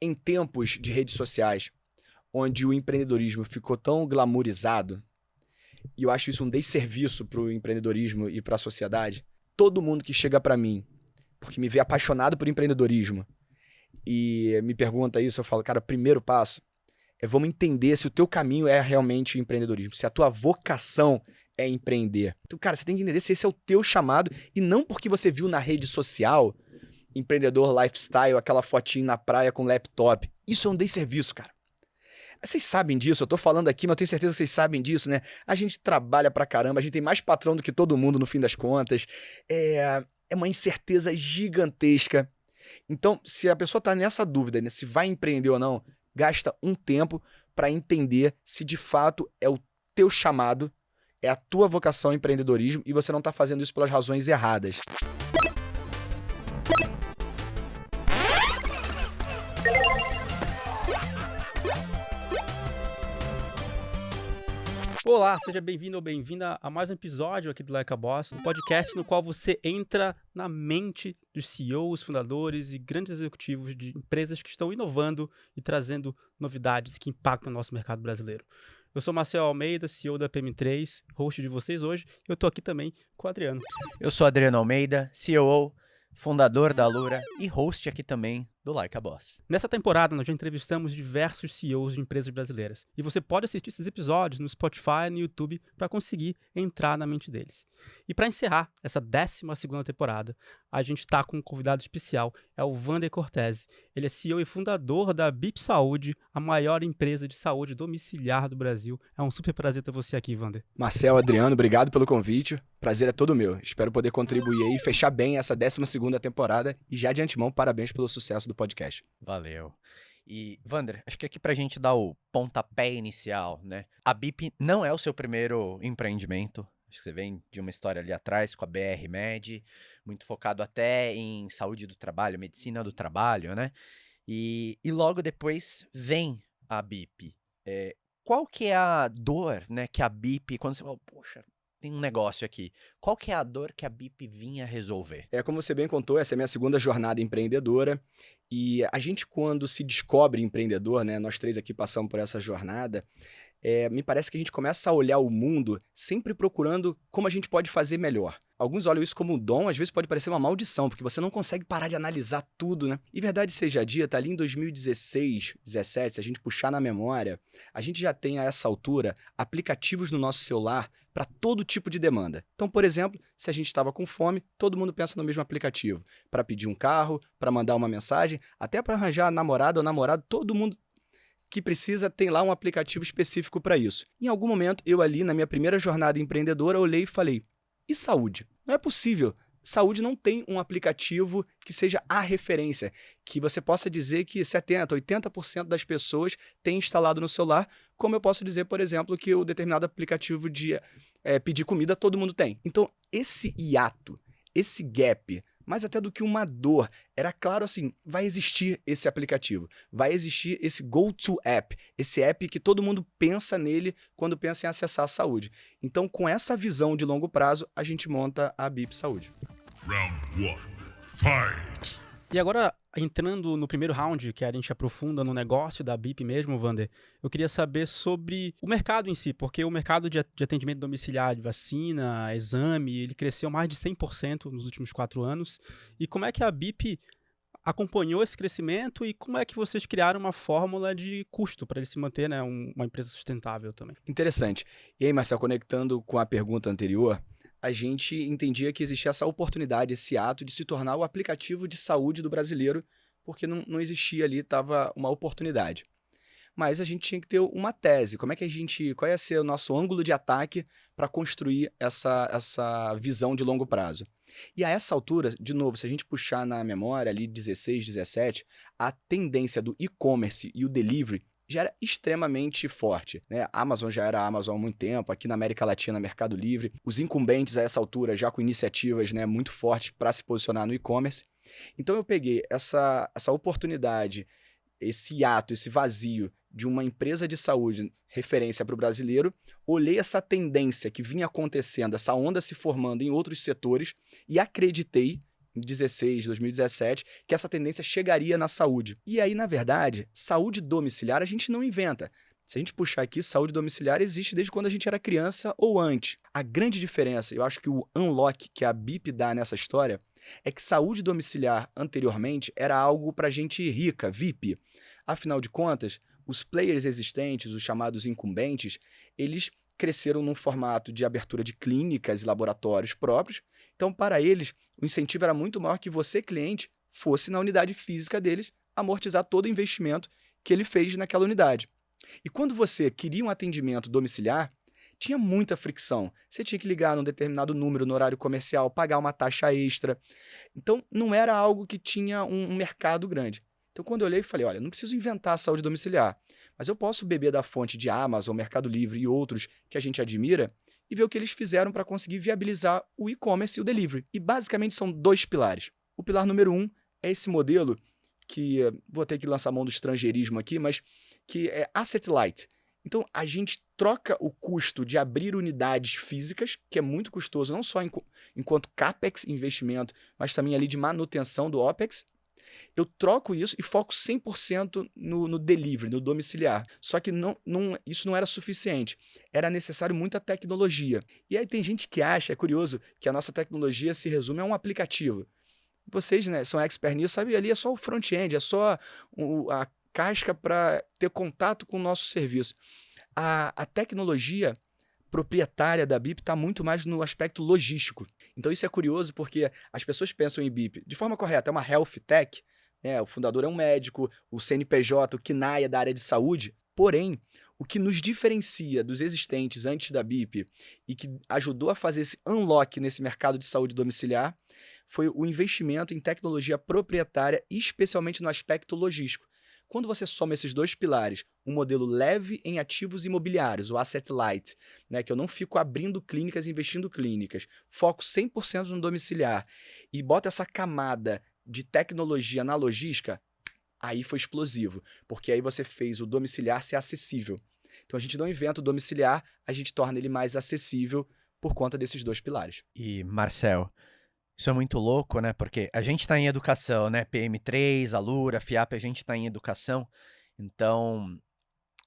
Em tempos de redes sociais, onde o empreendedorismo ficou tão glamourizado, e eu acho isso um desserviço para o empreendedorismo e para a sociedade, todo mundo que chega para mim, porque me vê apaixonado por empreendedorismo, e me pergunta isso, eu falo, cara, primeiro passo é vamos entender se o teu caminho é realmente o empreendedorismo, se a tua vocação é empreender. Então, cara, você tem que entender se esse é o teu chamado, e não porque você viu na rede social empreendedor lifestyle, aquela fotinho na praia com laptop. Isso é um desserviço, cara. Vocês sabem disso, eu tô falando aqui, mas eu tenho certeza que vocês sabem disso, né? A gente trabalha pra caramba, a gente tem mais patrão do que todo mundo no fim das contas. É uma incerteza gigantesca. Então, se a pessoa tá nessa dúvida, né, se vai empreender ou não, gasta um tempo para entender se de fato é o teu chamado, é a tua vocação ao empreendedorismo e você não tá fazendo isso pelas razões erradas. Olá, seja bem-vindo ou bem-vinda a mais um episódio aqui do Like a Boss, um podcast no qual você entra na mente dos CEOs, fundadores e grandes executivos de empresas que estão inovando e trazendo novidades que impactam o nosso mercado brasileiro. Eu sou Marcel Almeida, CEO da PM3, host de vocês hoje, e eu estou aqui também com o Adriano. Eu sou Adriano Almeida, COO, fundador da Alura e host aqui também do Like a Boss. Nessa temporada, nós já entrevistamos diversos CEOs de empresas brasileiras. E você pode assistir esses episódios no Spotify e no YouTube para conseguir entrar na mente deles. E para encerrar essa 12ª temporada, a gente está com um convidado especial, é o Wander Cortese. Ele é CEO e fundador da BIP Saúde, a maior empresa de saúde domiciliar do Brasil. É um super prazer ter você aqui, Wander. Marcel, Adriano, obrigado pelo convite. Prazer é todo meu. Espero poder contribuir aí e fechar bem essa 12ª temporada. E já de antemão, parabéns pelo sucesso do podcast. Valeu. E, Wander, acho que aqui pra gente dar o pontapé inicial, né? A BIP não é o seu primeiro empreendimento. Acho que você vem de uma história ali atrás com a BR Med, muito focado até em saúde do trabalho, medicina do trabalho, né? E logo depois vem a BIP. Qual que é a dor, né, que a BIP, quando você fala, poxa, tem um negócio aqui, qual que é a dor que a BIP vinha resolver? Como você bem contou, essa é a minha segunda jornada empreendedora. E a gente, quando se descobre empreendedor, né, nós três aqui passamos por essa jornada, me parece que a gente começa a olhar o mundo sempre procurando como a gente pode fazer melhor. Alguns olham isso como um dom, às vezes pode parecer uma maldição, porque você não consegue parar de analisar tudo, né? E verdade seja dita, ali em 2016, 2017, se a gente puxar na memória, a gente já tem a essa altura aplicativos no nosso celular para todo tipo de demanda. Então, por exemplo, se a gente estava com fome, todo mundo pensa no mesmo aplicativo. Para pedir um carro, para mandar uma mensagem, até para arranjar namorada ou namorado, todo mundo que precisa tem lá um aplicativo específico para isso. Em algum momento, eu ali, na minha primeira jornada empreendedora, olhei e falei, e saúde? Não é possível. Saúde não tem um aplicativo que seja a referência, que você possa dizer que 70%, 80% das pessoas têm instalado no celular, como eu posso dizer, por exemplo, que o determinado aplicativo de pedir comida todo mundo tem. Então, esse hiato, esse gap, mais até do que uma dor, era claro assim, vai existir esse aplicativo, vai existir esse go-to app, esse app que todo mundo pensa nele quando pensa em acessar a saúde. Então, com essa visão de longo prazo, a gente monta a BIP Saúde. Round 1. Fight! E agora, entrando no primeiro round, que a gente aprofunda no negócio da BIP mesmo, Wander, eu queria saber sobre o mercado em si, porque o mercado de atendimento domiciliar de vacina, exame, ele cresceu mais de 100% nos últimos 4 anos. E como é que a BIP acompanhou esse crescimento e como é que vocês criaram uma fórmula de custo para ele se manter, né, uma empresa sustentável também? Interessante. E aí, Marcel, conectando com a pergunta anterior, a gente entendia que existia essa oportunidade, esse ato de se tornar o aplicativo de saúde do brasileiro, porque não existia ali, estava uma oportunidade. Mas a gente tinha que ter uma tese, qual ia ser o nosso ângulo de ataque para construir essa visão de longo prazo. E a essa altura, de novo, se a gente puxar na memória ali 16, 17, a tendência do e-commerce e o delivery já era extremamente forte, né? A Amazon já era a Amazon há muito tempo, aqui na América Latina, Mercado Livre. Os incumbentes a essa altura já com iniciativas, né, muito fortes para se posicionar no e-commerce. Então eu peguei essa oportunidade, esse hiato, esse vazio de uma empresa de saúde referência para o brasileiro, olhei essa tendência que vinha acontecendo, essa onda se formando em outros setores e acreditei, 2016, 2017, que essa tendência chegaria na saúde. E aí, na verdade, saúde domiciliar a gente não inventa. Se a gente puxar aqui, saúde domiciliar existe desde quando a gente era criança ou antes. A grande diferença, eu acho que o unlock que a BIP dá nessa história, é que saúde domiciliar anteriormente era algo para gente rica, VIP. Afinal de contas, os players existentes, os chamados incumbentes, eles cresceram num formato de abertura de clínicas e laboratórios próprios. Então, para eles, o incentivo era muito maior que você, cliente, fosse na unidade física deles amortizar todo o investimento que ele fez naquela unidade. E quando você queria um atendimento domiciliar, tinha muita fricção. Você tinha que ligar num determinado número no horário comercial, pagar uma taxa extra. Então, não era algo que tinha um mercado grande. Então, quando eu olhei, falei, olha, não preciso inventar a saúde domiciliar, mas eu posso beber da fonte de Amazon, Mercado Livre e outros que a gente admira e ver o que eles fizeram para conseguir viabilizar o e-commerce e o delivery. E, basicamente, são 2 pilares. O pilar número 1 é esse modelo que, vou ter que lançar a mão do estrangeirismo aqui, mas que é asset light. Então, a gente troca o custo de abrir unidades físicas, que é muito custoso, não só enquanto CAPEX, investimento, mas também ali de manutenção do OPEX. Eu troco isso e foco 100% no delivery, no domiciliar. Só que isso não era suficiente. Era necessário muita tecnologia. E aí tem gente que acha, é curioso, que a nossa tecnologia se resume a um aplicativo. Vocês, né, são expert nisso, sabe? Ali é só o front-end, é só a casca para ter contato com o nosso serviço. A tecnologia proprietária da BIP está muito mais no aspecto logístico. Então isso é curioso porque as pessoas pensam em BIP de forma correta, é uma health tech, né? O fundador é um médico, o CNPJ, o KNAI é da área de saúde, porém, o que nos diferencia dos existentes antes da BIP e que ajudou a fazer esse unlock nesse mercado de saúde domiciliar foi o investimento em tecnologia proprietária, especialmente no aspecto logístico. Quando você soma esses 2 pilares, um modelo leve em ativos imobiliários, o asset light, né, que eu não fico abrindo clínicas e investindo clínicas, foco 100% no domiciliar e bota essa camada de tecnologia na logística, aí foi explosivo, porque aí você fez o domiciliar ser acessível. Então a gente não inventa o domiciliar, a gente torna ele mais acessível por conta desses 2 pilares. E, Marcel, isso é muito louco, né? Porque a gente está em educação, né? PM3, Alura, FIAP, a gente está em educação. Então,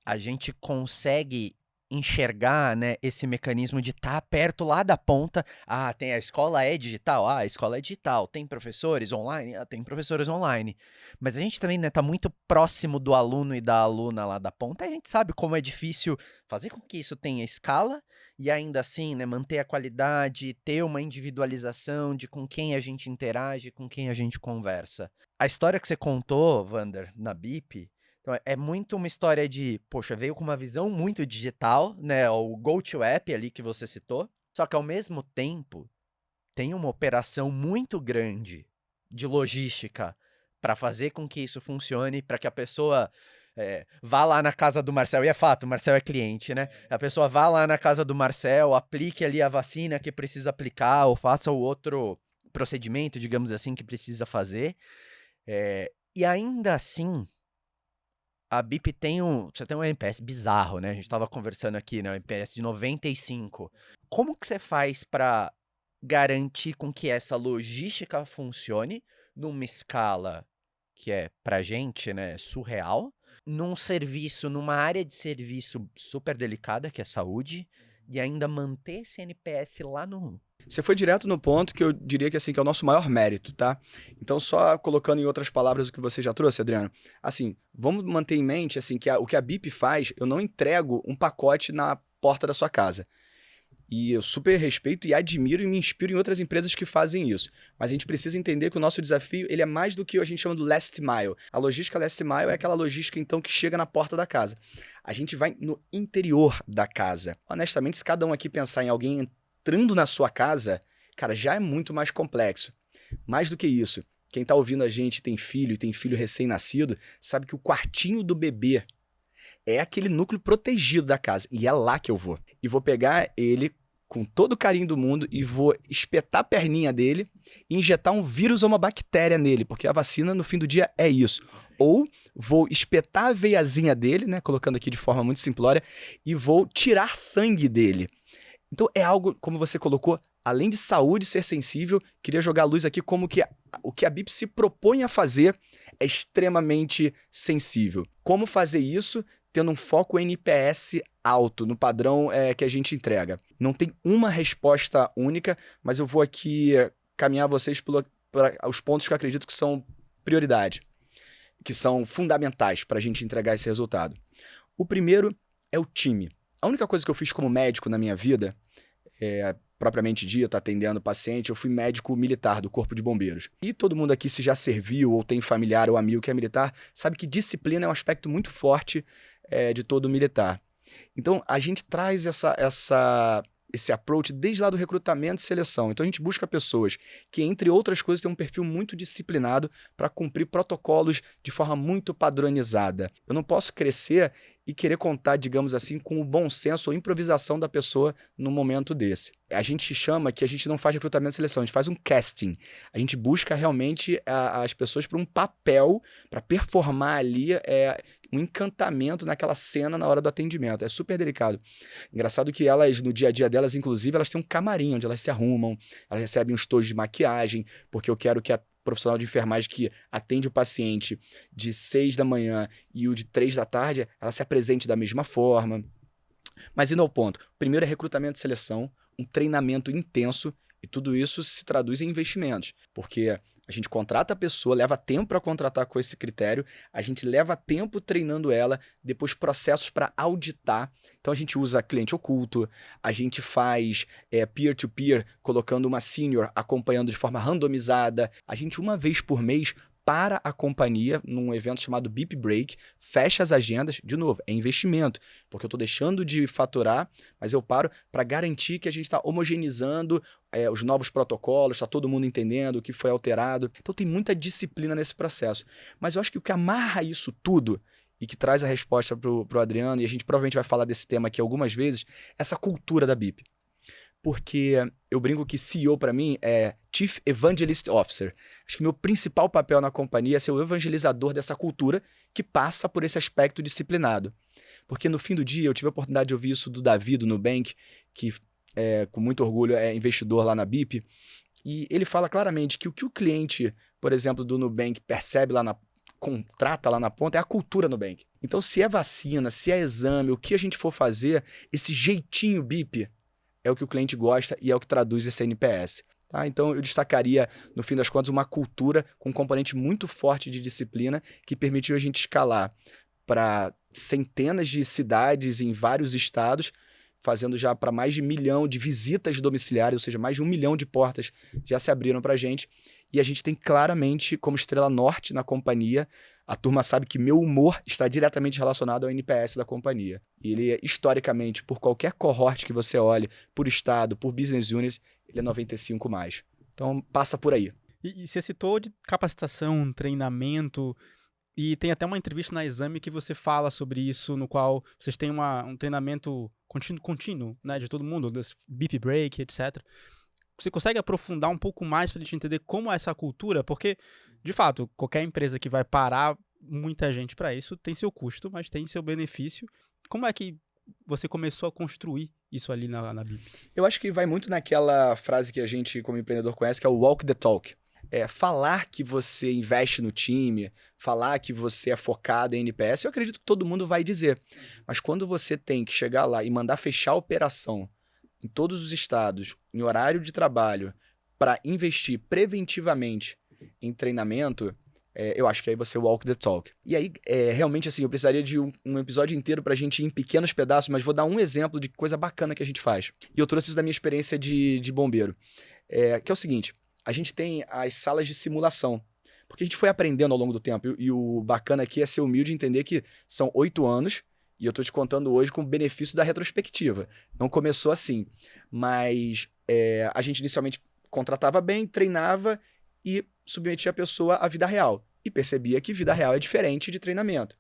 a gente consegue enxergar, né, esse mecanismo de estar perto lá da ponta. Ah, tem a escola é digital? Ah, a escola é digital. Tem professores online? Ah, tem professores online. Mas a gente também, né, tá muito próximo do aluno e da aluna lá da ponta. A gente sabe como é difícil fazer com que isso tenha escala e ainda assim, né, manter a qualidade, ter uma individualização de com quem a gente interage, com quem a gente conversa. A história que você contou, Vander, na BIP, então é muito uma história de, poxa, veio com uma visão muito digital, né, o GoToApp ali que você citou, só que ao mesmo tempo tem uma operação muito grande de logística para fazer com que isso funcione, para que a pessoa vá lá na casa do Marcel, e é fato, o Marcel é cliente, né? A pessoa vá lá na casa do Marcel, aplique ali a vacina que precisa aplicar, ou faça o outro procedimento, digamos assim, que precisa fazer. E ainda assim, a BIP você tem um NPS bizarro, né? A gente estava conversando aqui, né? Um NPS de 95. Como que você faz para garantir com que essa logística funcione numa escala que é, pra gente, né, surreal, num serviço, numa área de serviço super delicada, que é saúde, e ainda manter esse NPS lá no... Você foi direto no ponto que eu diria que, assim, que é o nosso maior mérito, tá? Então, só colocando em outras palavras o que você já trouxe, Adriano, assim, vamos manter em mente, assim, que o que a BIP faz, eu não entrego um pacote na porta da sua casa. E eu super respeito e admiro e me inspiro em outras empresas que fazem isso. Mas a gente precisa entender que o nosso desafio ele é mais do que a gente chama do last mile. A logística last mile é aquela logística, então, que chega na porta da casa. A gente vai no interior da casa. Honestamente, se cada um aqui pensar em alguém entrando na sua casa, cara, já é muito mais complexo. Mais do que isso, quem tá ouvindo a gente tem filho e tem filho recém-nascido, sabe que o quartinho do bebê é aquele núcleo protegido da casa. E é lá que eu vou. E vou pegar ele com todo o carinho do mundo e vou espetar a perninha dele e injetar um vírus ou uma bactéria nele, porque a vacina, no fim do dia, é isso. Ou vou espetar a veiazinha dele, né, colocando aqui de forma muito simplória, e vou tirar sangue dele. Então é algo, como você colocou, além de saúde ser sensível, queria jogar a luz aqui como que o que a BIP se propõe a fazer é extremamente sensível. Como fazer isso tendo um foco NPS alto, no padrão que a gente entrega? Não tem uma resposta única, mas eu vou aqui caminhar vocês para os pontos que eu acredito que são prioridade, que são fundamentais para a gente entregar esse resultado. O primeiro é o time. A única coisa que eu fiz como médico na minha vida, propriamente dito, atendendo paciente, eu fui médico militar do Corpo de Bombeiros. E todo mundo aqui, se já serviu ou tem familiar ou amigo que é militar, sabe que disciplina é um aspecto muito forte de todo militar. Então, a gente traz esse approach desde lá do recrutamento e seleção. Então, a gente busca pessoas que, entre outras coisas, têm um perfil muito disciplinado para cumprir protocolos de forma muito padronizada. Eu não posso crescer e querer contar, digamos assim, com o bom senso ou improvisação da pessoa num momento desse. A gente chama que a gente não faz recrutamento e seleção, a gente faz um casting. A gente busca realmente as pessoas para um papel, para performar ali um encantamento naquela cena na hora do atendimento. É super delicado. Engraçado que elas, no dia a dia delas, inclusive, elas têm um camarim onde elas se arrumam, elas recebem uns tojos de maquiagem, porque eu quero que a profissional de enfermagem que atende o paciente de 6 da manhã e o de 3 da tarde, ela se apresente da mesma forma. Mas indo ao ponto, primeiro é recrutamento e seleção, um treinamento intenso, e tudo isso se traduz em investimentos, porque a gente contrata a pessoa, leva tempo para contratar com esse critério, a gente leva tempo treinando ela, depois processos para auditar. Então a gente usa cliente oculto, a gente faz peer-to-peer, colocando uma senior acompanhando de forma randomizada. A gente, uma vez por mês, para a companhia, num evento chamado BIP Break, fecha as agendas, de novo, é investimento, porque eu estou deixando de faturar, mas eu paro para garantir que a gente está homogeneizando os novos protocolos, está todo mundo entendendo o que foi alterado. Então tem muita disciplina nesse processo. Mas eu acho que o que amarra isso tudo e que traz a resposta para o Adriano, e a gente provavelmente vai falar desse tema aqui algumas vezes, essa cultura da BIP. Porque eu brinco que CEO para mim é Chief Evangelist Officer. Acho que meu principal papel na companhia é ser o evangelizador dessa cultura que passa por esse aspecto disciplinado. Porque no fim do dia eu tive a oportunidade de ouvir isso do Davi, do Nubank, que com muito orgulho é investidor lá na BIP, e ele fala claramente que o que o cliente, por exemplo, do Nubank percebe contrata lá na ponta é a cultura Nubank. Então se é vacina, se é exame, o que a gente for fazer, esse jeitinho BIP é o que o cliente gosta e é o que traduz esse NPS. Tá? Então, eu destacaria, no fim das contas, uma cultura com um componente muito forte de disciplina que permitiu a gente escalar para centenas de cidades em vários estados, fazendo já para mais de 1 milhão de visitas domiciliares, ou seja, mais de 1 milhão de portas já se abriram para a gente. E a gente tem claramente como estrela norte na companhia. A turma sabe que meu humor está diretamente relacionado ao NPS da companhia. E ele, historicamente, por qualquer cohort que você olhe, por estado, por business unit, ele é 95+. Então, passa por aí. E você citou de capacitação, treinamento, e tem até uma entrevista na Exame que você fala sobre isso, no qual vocês têm um treinamento contínuo, né, de todo mundo, BIP Break, etc. Você consegue aprofundar um pouco mais para a gente entender como é essa cultura? Porque, de fato, qualquer empresa que vai parar muita gente para isso tem seu custo, mas tem seu benefício. Como é que você começou a construir isso ali na BIP? Eu acho que vai muito naquela frase que a gente, como empreendedor, conhece, que é o walk the talk. Falar que você investe no time, falar que você é focado em NPS, eu acredito que todo mundo vai dizer. Mas quando você tem que chegar lá e mandar fechar a operação em todos os estados, em horário de trabalho, para investir preventivamente em treinamento, eu acho que aí você walk the talk. E aí, realmente, assim, eu precisaria de um episódio inteiro pra gente ir em pequenos pedaços, mas vou dar um exemplo de coisa bacana que a gente faz. E eu trouxe isso da minha experiência de bombeiro. Que é o seguinte, a gente tem as salas de simulação, porque a gente foi aprendendo ao longo do tempo, e o bacana aqui é ser humilde e entender que são 8 anos, e eu tô te contando hoje com o benefício da retrospectiva. Não começou assim, mas a gente inicialmente contratava bem, treinava e submetia a pessoa à vida real. E percebia que vida real é diferente de treinamento.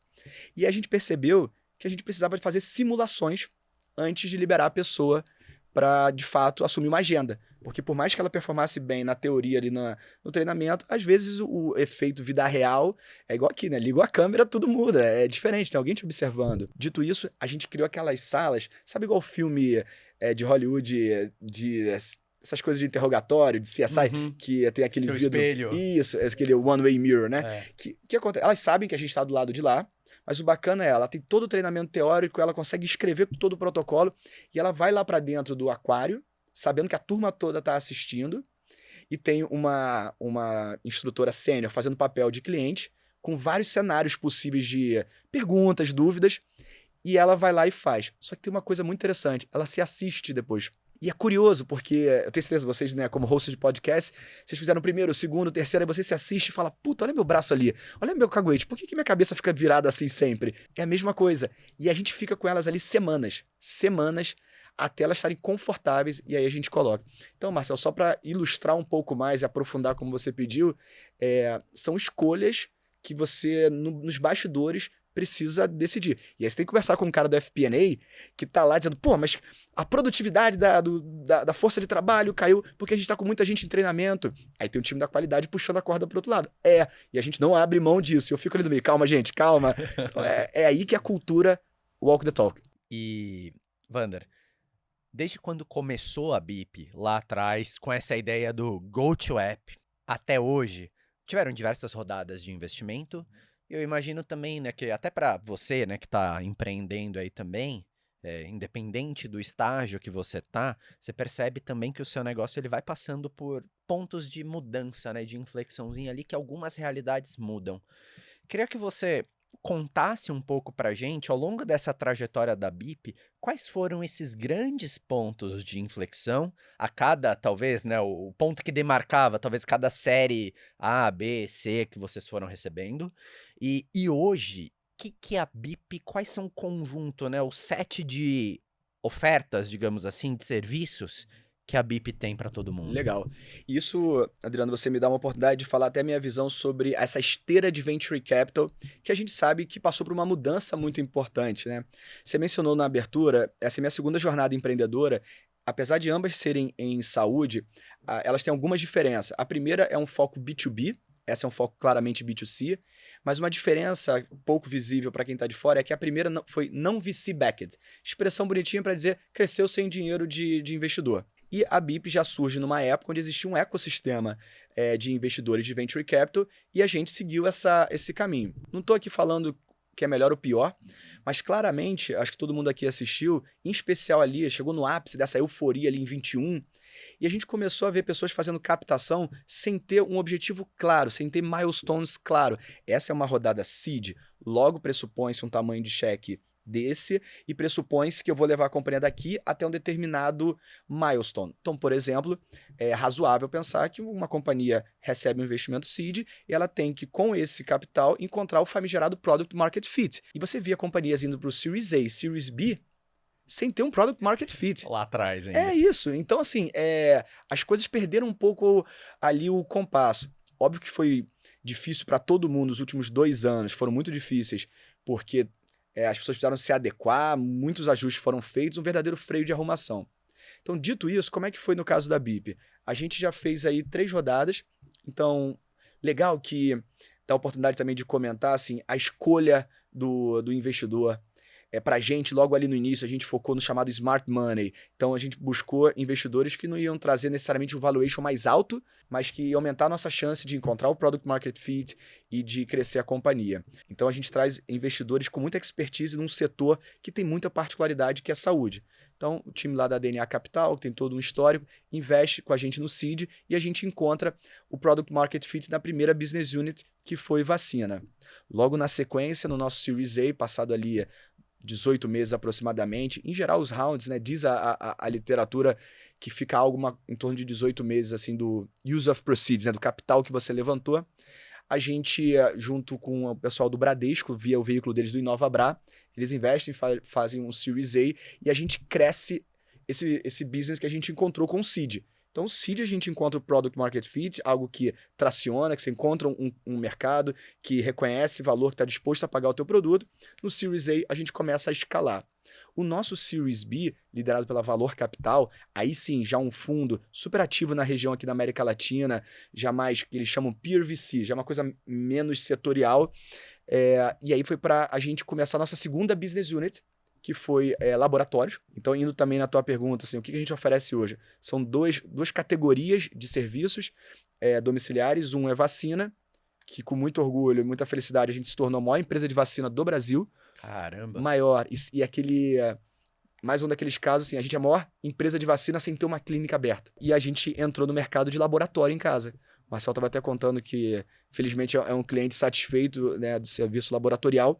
E a gente percebeu que a gente precisava fazer simulações antes de liberar a pessoa para, de fato, assumir uma agenda. Porque por mais que ela performasse bem na teoria ali no treinamento, às vezes o efeito vida real é igual aqui, né? Liga a câmera, tudo muda, é diferente, tem alguém te observando. Dito isso, a gente criou aquelas salas, sabe igual filme de Hollywood, de essas coisas de interrogatório, de CSI, Uhum. que tem aquele Teu vidro. espelho. Isso, aquele one-way mirror, né? É. Que acontece? Elas sabem que a gente está do lado de lá, mas o bacana é, ela tem todo o treinamento teórico, ela consegue escrever todo o protocolo, e ela vai lá para dentro do aquário, sabendo que a turma toda está assistindo, e tem uma instrutora sênior fazendo papel de cliente, com vários cenários possíveis de perguntas, dúvidas, e ela vai lá e faz. Só que tem uma coisa muito interessante, ela se assiste depois. E é curioso, porque eu tenho certeza, vocês, né, como host de podcast, vocês fizeram o primeiro, o segundo, o terceiro, aí você se assiste e fala, puta, olha meu braço ali, olha meu caguete, por que minha cabeça fica virada assim sempre? É a mesma coisa. E a gente fica com elas ali semanas, até elas estarem confortáveis, e aí a gente coloca. Então, Marcel, só para ilustrar um pouco mais e aprofundar como você pediu, são escolhas que você, nos bastidores, precisa decidir. E aí você tem que conversar com um cara do FP&A que tá lá dizendo, pô, mas a produtividade da força de trabalho caiu porque a gente tá com muita gente em treinamento. Aí tem um time da qualidade puxando a corda pro outro lado. E a gente não abre mão disso. E eu fico ali no meio, calma, gente, calma. Então, é aí que a cultura walk the talk. E, Vander, desde quando começou a BIP, lá atrás, com essa ideia do go-to-app, até hoje, tiveram diversas rodadas de investimento. Eu imagino também, né, que até para você, né, que está empreendendo aí também, independente do estágio que você tá, você percebe também que o seu negócio ele vai passando por pontos de mudança, né, de inflexãozinha ali, que algumas realidades mudam. Queria que você contasse um pouco pra gente, ao longo dessa trajetória da BIP, quais foram esses grandes pontos de inflexão a cada, talvez, né, o ponto que demarcava, talvez, cada série A, B, C que vocês foram recebendo. E hoje, o que é a BIP? Quais são o conjunto, né, o set de ofertas, digamos assim, de serviços que a BIP tem para todo mundo? Legal. Isso, Adriano, você me dá uma oportunidade de falar até a minha visão sobre essa esteira de venture capital, que a gente sabe que passou por uma mudança muito importante, né? Você mencionou na abertura, essa é a minha segunda jornada empreendedora. Apesar de ambas serem em saúde, elas têm algumas diferenças. A primeira é um foco B2B, essa é um foco claramente B2C, mas uma diferença pouco visível para quem está de fora é que a primeira foi não VC-backed. Expressão bonitinha para dizer cresceu sem dinheiro de investidor. E a BIP já surge numa época onde existia um ecossistema de investidores de venture capital e a gente seguiu esse caminho. Não estou aqui falando que é melhor ou pior, mas claramente, acho que todo mundo aqui assistiu, em especial ali, chegou no ápice dessa euforia ali em 21, e a gente começou a ver pessoas fazendo captação sem ter um objetivo claro, sem ter milestones claro. Essa é uma rodada seed, logo pressupõe-se um tamanho de cheque desse e pressupõe-se que eu vou levar a companhia daqui até um determinado milestone. Então, por exemplo, é razoável pensar que uma companhia recebe um investimento seed e ela tem que, com esse capital, encontrar o famigerado product market fit. E você via companhias indo para o Series A, Series B, sem ter um product market fit. Lá atrás ainda. É isso. Então, assim, as coisas perderam um pouco ali o compasso. Óbvio que foi difícil para todo mundo os últimos 2 anos, foram muito difíceis, porque as pessoas precisaram se adequar, muitos ajustes foram feitos, um verdadeiro freio de arrumação. Então, dito isso, como é que foi no caso da BIP? A gente já fez aí 3 rodadas, então, legal que dá a oportunidade também de comentar, assim, a escolha do investidor. Pra gente, logo ali no início, a gente focou no chamado Smart Money. Então, a gente buscou investidores que não iam trazer necessariamente um valuation mais alto, mas que iam aumentar a nossa chance de encontrar o Product Market Fit e de crescer a companhia. Então, a gente traz investidores com muita expertise num setor que tem muita particularidade, que é a saúde. Então, o time lá da DNA Capital, que tem todo um histórico, investe com a gente no seed e a gente encontra o Product Market Fit na primeira business unit, que foi vacina. Logo na sequência, no nosso Series A, passado ali 18 meses aproximadamente. Em geral, os rounds, né, diz a literatura que fica algo em torno de 18 meses assim, do use of proceeds, né, do capital que você levantou. A gente, junto com o pessoal do Bradesco, via o veículo deles do InovaBra, eles investem, fazem um Series A e a gente cresce esse business que a gente encontrou com o Seed. Então, o Seed a gente encontra o Product Market Fit, algo que traciona, que você encontra um mercado que reconhece valor, que está disposto a pagar o teu produto. No Series A, a gente começa a escalar. O nosso Series B, liderado pela Valor Capital, aí sim, já um fundo super ativo na região aqui da América Latina, já mais que eles chamam Peer VC, já uma coisa menos setorial. E aí foi para a gente começar a nossa segunda business unit, que foi laboratórios. Então, indo também na tua pergunta, assim, o que a gente oferece hoje? São duas categorias de serviços domiciliares. Um é vacina, que com muito orgulho e muita felicidade a gente se tornou a maior empresa de vacina do Brasil. Caramba. Maior. E aquele... mais um daqueles casos, assim, a gente é a maior empresa de vacina sem ter uma clínica aberta. E a gente entrou no mercado de laboratório em casa. O Marcel estava até contando que, felizmente, é um cliente satisfeito, né, do serviço laboratorial.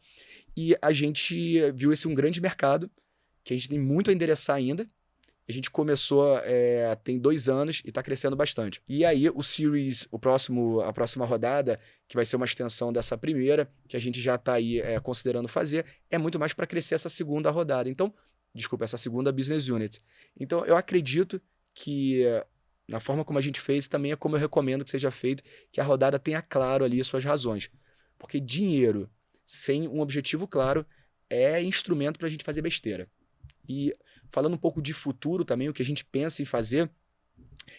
E a gente viu esse um grande mercado, que a gente tem muito a endereçar ainda. A gente começou tem 2 anos e está crescendo bastante. E aí o Series, a próxima rodada, que vai ser uma extensão dessa primeira, que a gente já está aí considerando fazer, é muito mais para crescer essa segunda rodada. Então, essa segunda business unit. Então, eu acredito que na forma como a gente fez, também é como eu recomendo que seja feito, que a rodada tenha claro ali as suas razões. Porque dinheiro sem um objetivo claro é instrumento para a gente fazer besteira. E falando um pouco de futuro também, o que a gente pensa em fazer,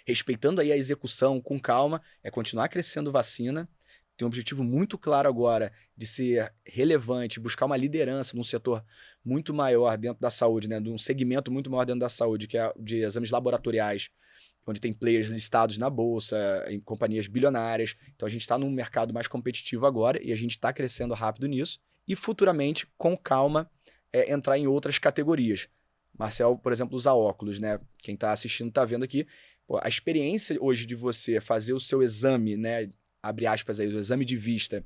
respeitando aí a execução com calma, é continuar crescendo vacina, tem um objetivo muito claro agora de ser relevante, buscar uma liderança num setor muito maior dentro da saúde, né, de um segmento muito maior dentro da saúde, que é de exames laboratoriais, onde tem players listados na bolsa, em companhias bilionárias. Então a gente está num mercado mais competitivo agora e a gente está crescendo rápido nisso. E futuramente, com calma, entrar em outras categorias. Marcel, por exemplo, usa óculos, né? Quem está assistindo está vendo aqui. Pô, a experiência hoje de você fazer o seu exame, né? Abre aspas aí, o exame de vista,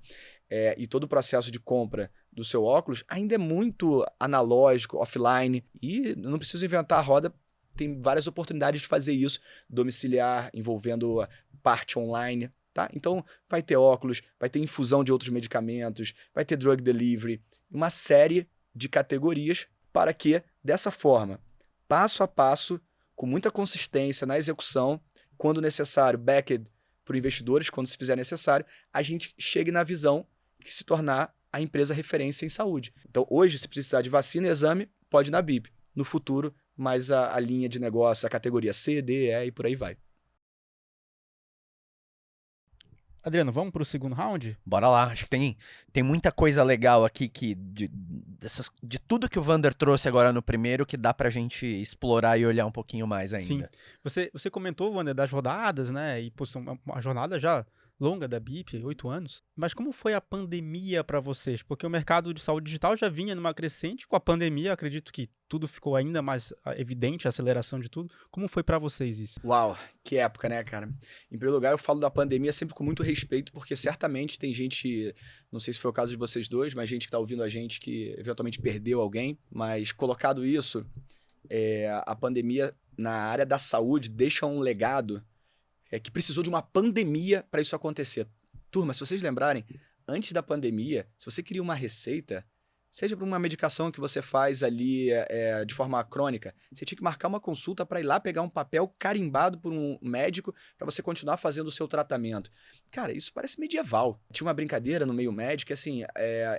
e todo o processo de compra do seu óculos ainda é muito analógico, offline, e não preciso inventar a roda, tem várias oportunidades de fazer isso, domiciliar, envolvendo a parte online, tá? Então, vai ter óculos, vai ter infusão de outros medicamentos, vai ter drug delivery, uma série de categorias para que, dessa forma, passo a passo, com muita consistência na execução, quando necessário, backed por investidores, quando se fizer necessário, a gente chegue na visão que se tornar a empresa referência em saúde. Então, hoje, se precisar de vacina e exame, pode ir na BIP. No futuro, mais a linha de negócio, a categoria C, D, E e por aí vai. Adriano, vamos para o segundo round? Bora lá, acho que tem muita coisa legal aqui de tudo que o Vander trouxe agora no primeiro que dá pra gente explorar e olhar um pouquinho mais ainda. Sim. Você comentou, Vander, das rodadas, né? E pô, uma jornada já longa da BIP, 8 anos. Mas como foi a pandemia para vocês? Porque o mercado de saúde digital já vinha numa crescente. Com a pandemia, acredito que tudo ficou ainda mais evidente, a aceleração de tudo. Como foi para vocês isso? Uau, que época, né, cara? Em primeiro lugar, eu falo da pandemia sempre com muito respeito, porque certamente tem gente, não sei se foi o caso de vocês dois, mas gente que tá ouvindo a gente que eventualmente perdeu alguém. Mas colocado isso, a pandemia na área da saúde deixa um legado que precisou de uma pandemia para isso acontecer. Turma, se vocês lembrarem, antes da pandemia, se você queria uma receita, seja para uma medicação que você faz ali de forma crônica, você tinha que marcar uma consulta para ir lá pegar um papel carimbado por um médico para você continuar fazendo o seu tratamento. Cara, isso parece medieval. Tinha uma brincadeira no meio médico que, assim,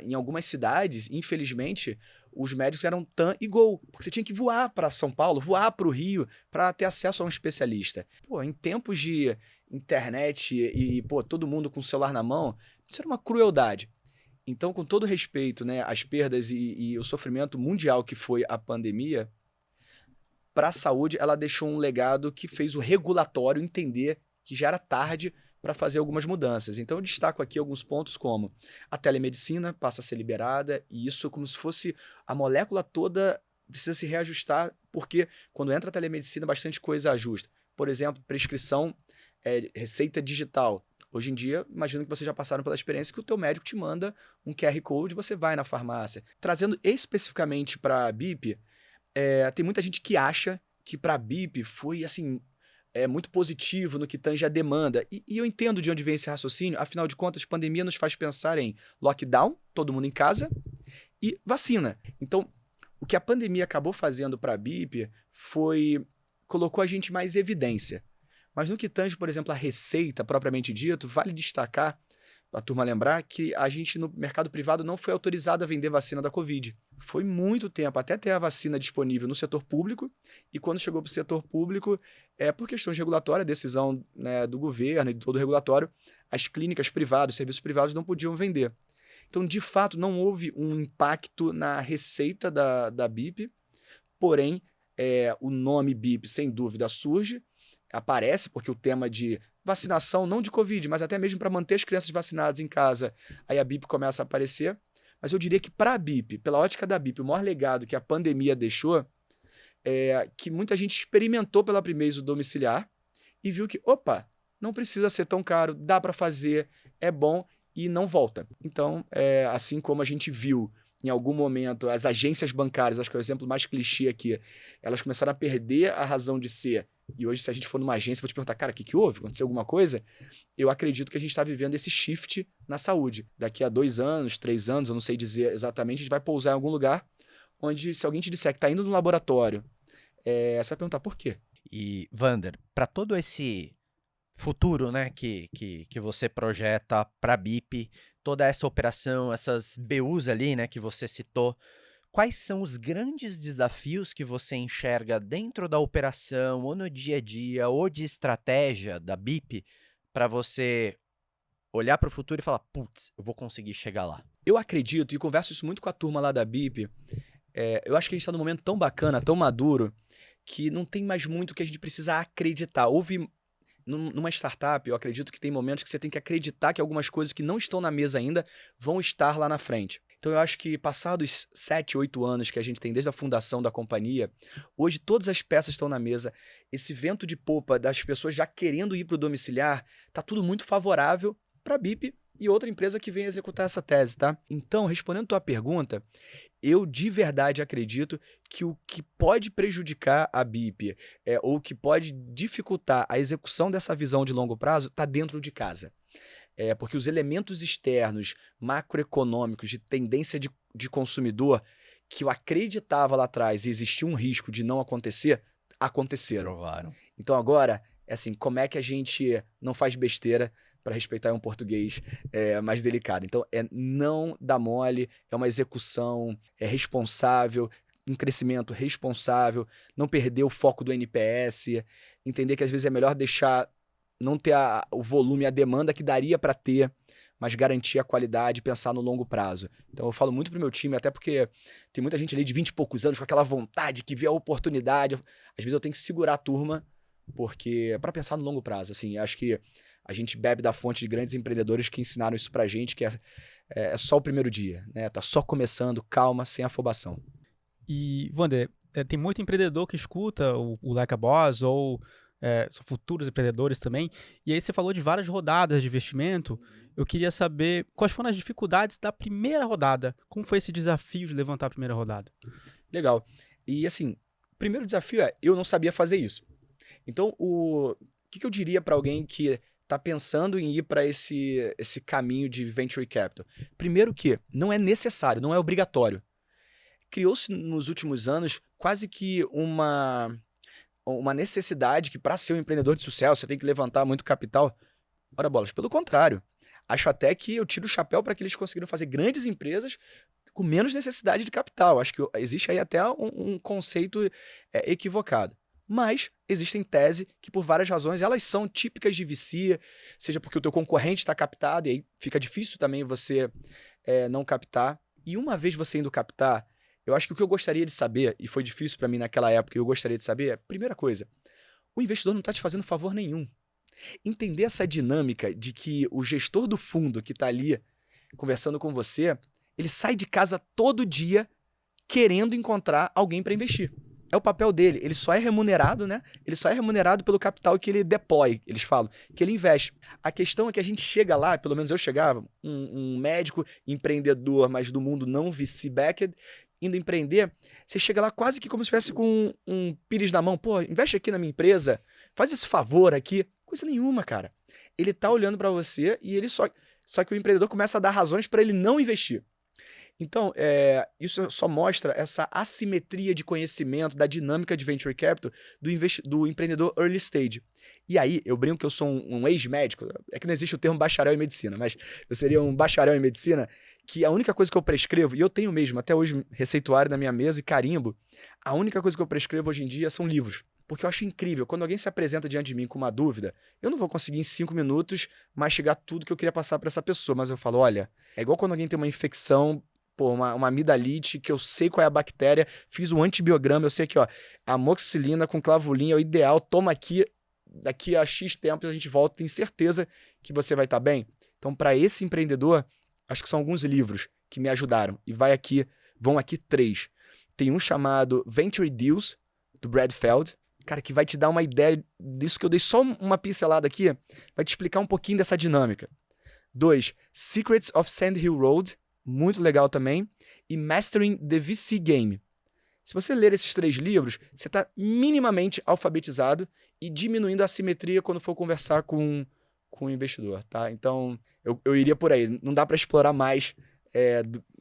em algumas cidades, infelizmente, os médicos eram tan e gol, porque você tinha que voar para São Paulo, voar para o Rio para ter acesso a um especialista. Pô, em tempos de internet e todo mundo com o celular na mão, isso era uma crueldade. Então, com todo respeito, né, às perdas e o sofrimento mundial que foi a pandemia, para a saúde ela deixou um legado que fez o regulatório entender que já era tarde para fazer algumas mudanças. Então, eu destaco aqui alguns pontos como a telemedicina passa a ser liberada, e isso como se fosse a molécula toda precisa se reajustar, porque quando entra a telemedicina, bastante coisa ajusta. Por exemplo, prescrição, receita digital. Hoje em dia, imagino que vocês já passaram pela experiência que o teu médico te manda um QR Code e você vai na farmácia. Trazendo especificamente para a BIP, tem muita gente que acha que para a BIP foi assim... muito positivo no que tange a demanda. E eu entendo de onde vem esse raciocínio, afinal de contas, pandemia nos faz pensar em lockdown, todo mundo em casa, e vacina. Então, o que a pandemia acabou fazendo para a BIP colocou a gente mais em evidência. Mas no que tange, por exemplo, a receita propriamente dito, vale destacar, para a turma lembrar, que a gente no mercado privado não foi autorizado a vender vacina da Covid. Foi muito tempo até ter a vacina disponível no setor público, e quando chegou para o setor público, por questões regulatórias, decisão, né, do governo e de todo o regulatório, as clínicas privadas, os serviços privados não podiam vender. Então, de fato, não houve um impacto na receita da BIP, porém, o nome BIP, sem dúvida, surge, aparece, porque o tema de vacinação, não de Covid, mas até mesmo para manter as crianças vacinadas em casa, aí a BIP começa a aparecer. Mas eu diria que para a BIP, pela ótica da BIP, o maior legado que a pandemia deixou é que muita gente experimentou pela primeira vez o domiciliar e viu que, opa, não precisa ser tão caro, dá para fazer, é bom e não volta. Então, assim como a gente viu em algum momento as agências bancárias, acho que é o exemplo mais clichê aqui, elas começaram a perder a razão de ser. E hoje, se a gente for numa agência, eu vou te perguntar, cara, o que houve? Aconteceu alguma coisa? Eu acredito que a gente está vivendo esse shift na saúde. Daqui a 2 anos, 3 anos, eu não sei dizer exatamente, a gente vai pousar em algum lugar onde, se alguém te disser que está indo no laboratório, você vai perguntar por quê? E, Vander, para todo esse futuro, né, que você projeta para a BIP, toda essa operação, essas BUs ali, né, que você citou, quais são os grandes desafios que você enxerga dentro da operação, ou no dia a dia, ou de estratégia da BIP, para você olhar para o futuro e falar, putz, eu vou conseguir chegar lá? Eu acredito, e converso isso muito com a turma lá da BIP, eu acho que a gente está num momento tão bacana, tão maduro, que não tem mais muito que a gente precisa acreditar. Numa startup, eu acredito que tem momentos que você tem que acreditar que algumas coisas que não estão na mesa ainda vão estar lá na frente. Então eu acho que passados 7, 8 anos que a gente tem desde a fundação da companhia, hoje todas as peças estão na mesa, esse vento de popa das pessoas já querendo ir para o domiciliar, tá tudo muito favorável para a BIP e outra empresa que vem executar essa tese, tá? Então, respondendo a tua pergunta, eu de verdade acredito que o que pode prejudicar a BIP ou que pode dificultar a execução dessa visão de longo prazo está dentro de casa. Porque os elementos externos, macroeconômicos, de tendência de consumidor, que eu acreditava lá atrás e existia um risco de não acontecer, aconteceram. Provaram. Então agora, assim, como é que a gente não faz besteira para respeitar um português mais delicado? Então, não dar mole, é uma execução responsável, um crescimento responsável, não perder o foco do NPS, entender que às vezes é melhor deixar, não ter o volume, a demanda que daria para ter, mas garantir a qualidade e pensar no longo prazo. Então eu falo muito pro meu time, até porque tem muita gente ali de 20 e poucos anos com aquela vontade, que vê a oportunidade. Às vezes eu tenho que segurar a turma, porque para pensar no longo prazo, assim, acho que a gente bebe da fonte de grandes empreendedores que ensinaram isso pra gente, que é só o primeiro dia, né? Tá só começando, calma, sem afobação. E, Vander, tem muito empreendedor que escuta o Like a Boss ou são futuros empreendedores também. E aí você falou de várias rodadas de investimento. Eu queria saber quais foram as dificuldades da primeira rodada. Como foi esse desafio de levantar a primeira rodada? Legal. E assim, o primeiro desafio eu não sabia fazer isso. Então, o que eu diria para alguém que está pensando em ir para esse caminho de venture capital? Primeiro que não é necessário, não é obrigatório. Criou-se nos últimos anos quase que uma necessidade que para ser um empreendedor de sucesso você tem que levantar muito capital. Ora bolas, pelo contrário. Acho até que eu tiro o chapéu para que eles conseguiram fazer grandes empresas com menos necessidade de capital. Acho que existe aí até um conceito equivocado. Mas existem teses que, por várias razões, elas são típicas de VC, seja porque o teu concorrente está captado, e aí fica difícil também você não captar. E uma vez você indo captar, eu acho que o que eu gostaria de saber, e foi difícil para mim naquela época, e eu gostaria de saber, primeira coisa, o investidor não está te fazendo favor nenhum. Entender essa dinâmica de que o gestor do fundo que está ali conversando com você, ele sai de casa todo dia querendo encontrar alguém para investir. É o papel dele, ele só é remunerado, né? Ele só é remunerado pelo capital que ele deploy, eles falam, que ele investe. A questão é que a gente chega lá, pelo menos eu chegava, um médico empreendedor, mas do mundo não VC-backed, indo empreender, você chega lá quase que como se estivesse com um pires na mão. Pô, investe aqui na minha empresa, faz esse favor aqui. Coisa nenhuma, cara. Ele tá olhando para você e ele só que o empreendedor começa a dar razões para ele não investir. Então, isso só mostra essa assimetria de conhecimento, da dinâmica de venture capital do empreendedor early stage. E aí, eu brinco que eu sou um ex-médico, é que não existe o termo bacharel em medicina, mas eu seria um bacharel em medicina, que a única coisa que eu prescrevo, e eu tenho mesmo até hoje receituário na minha mesa e carimbo, a única coisa que eu prescrevo hoje em dia são livros. Porque eu acho incrível, quando alguém se apresenta diante de mim com uma dúvida, eu não vou conseguir em 5 minutos mastigar tudo que eu queria passar para essa pessoa, mas eu falo, olha, é igual quando alguém tem uma infecção, pô, uma amidalite, que eu sei qual é a bactéria, fiz um antibiograma, eu sei que, ó, amoxicilina com clavulina é o ideal, toma aqui, daqui a X tempos a gente volta, tenho certeza que você vai estar bem. Então, para esse empreendedor, acho que são alguns livros que me ajudaram, e vão aqui 3. Tem um chamado Venture Deals, do Brad Feld, cara, que vai te dar uma ideia disso que eu dei só uma pincelada aqui, vai te explicar um pouquinho dessa dinâmica. 2, Secrets of Sand Hill Road, muito legal também, e Mastering the VC Game. Se você ler esses 3 livros, você está minimamente alfabetizado e diminuindo a assimetria quando for conversar com o investidor, tá? Então, eu iria por aí. Não dá para explorar mais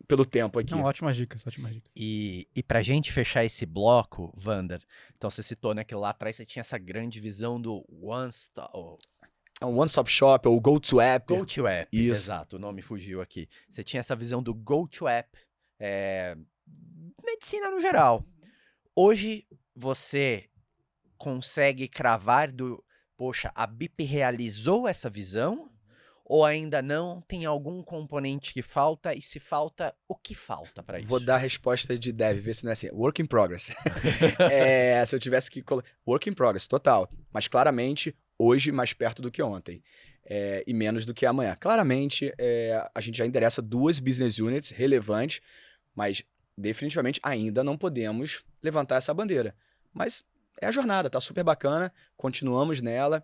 pelo tempo aqui. Não, ótimas dicas, ótimas dicas. E pra gente fechar esse bloco, Vander, então você citou, né, que lá atrás você tinha essa grande visão do É um one-stop shop, ou go-to-app. Go-to-app, Isso. exato, o nome fugiu aqui. Você tinha essa visão do go-to-app, medicina no geral. Hoje, você consegue cravar poxa, a BIP realizou essa visão? Ou ainda não? Tem algum componente que falta? E se falta, o que falta para isso? Vou dar a resposta de dev, ver se não é assim. Work in progress. Se eu tivesse que... Work in progress, total. Mas claramente, hoje, mais perto do que ontem. E menos do que amanhã. Claramente, a gente já endereça 2 business units relevantes, mas definitivamente ainda não podemos levantar essa bandeira. Mas é a jornada, tá super bacana, continuamos nela,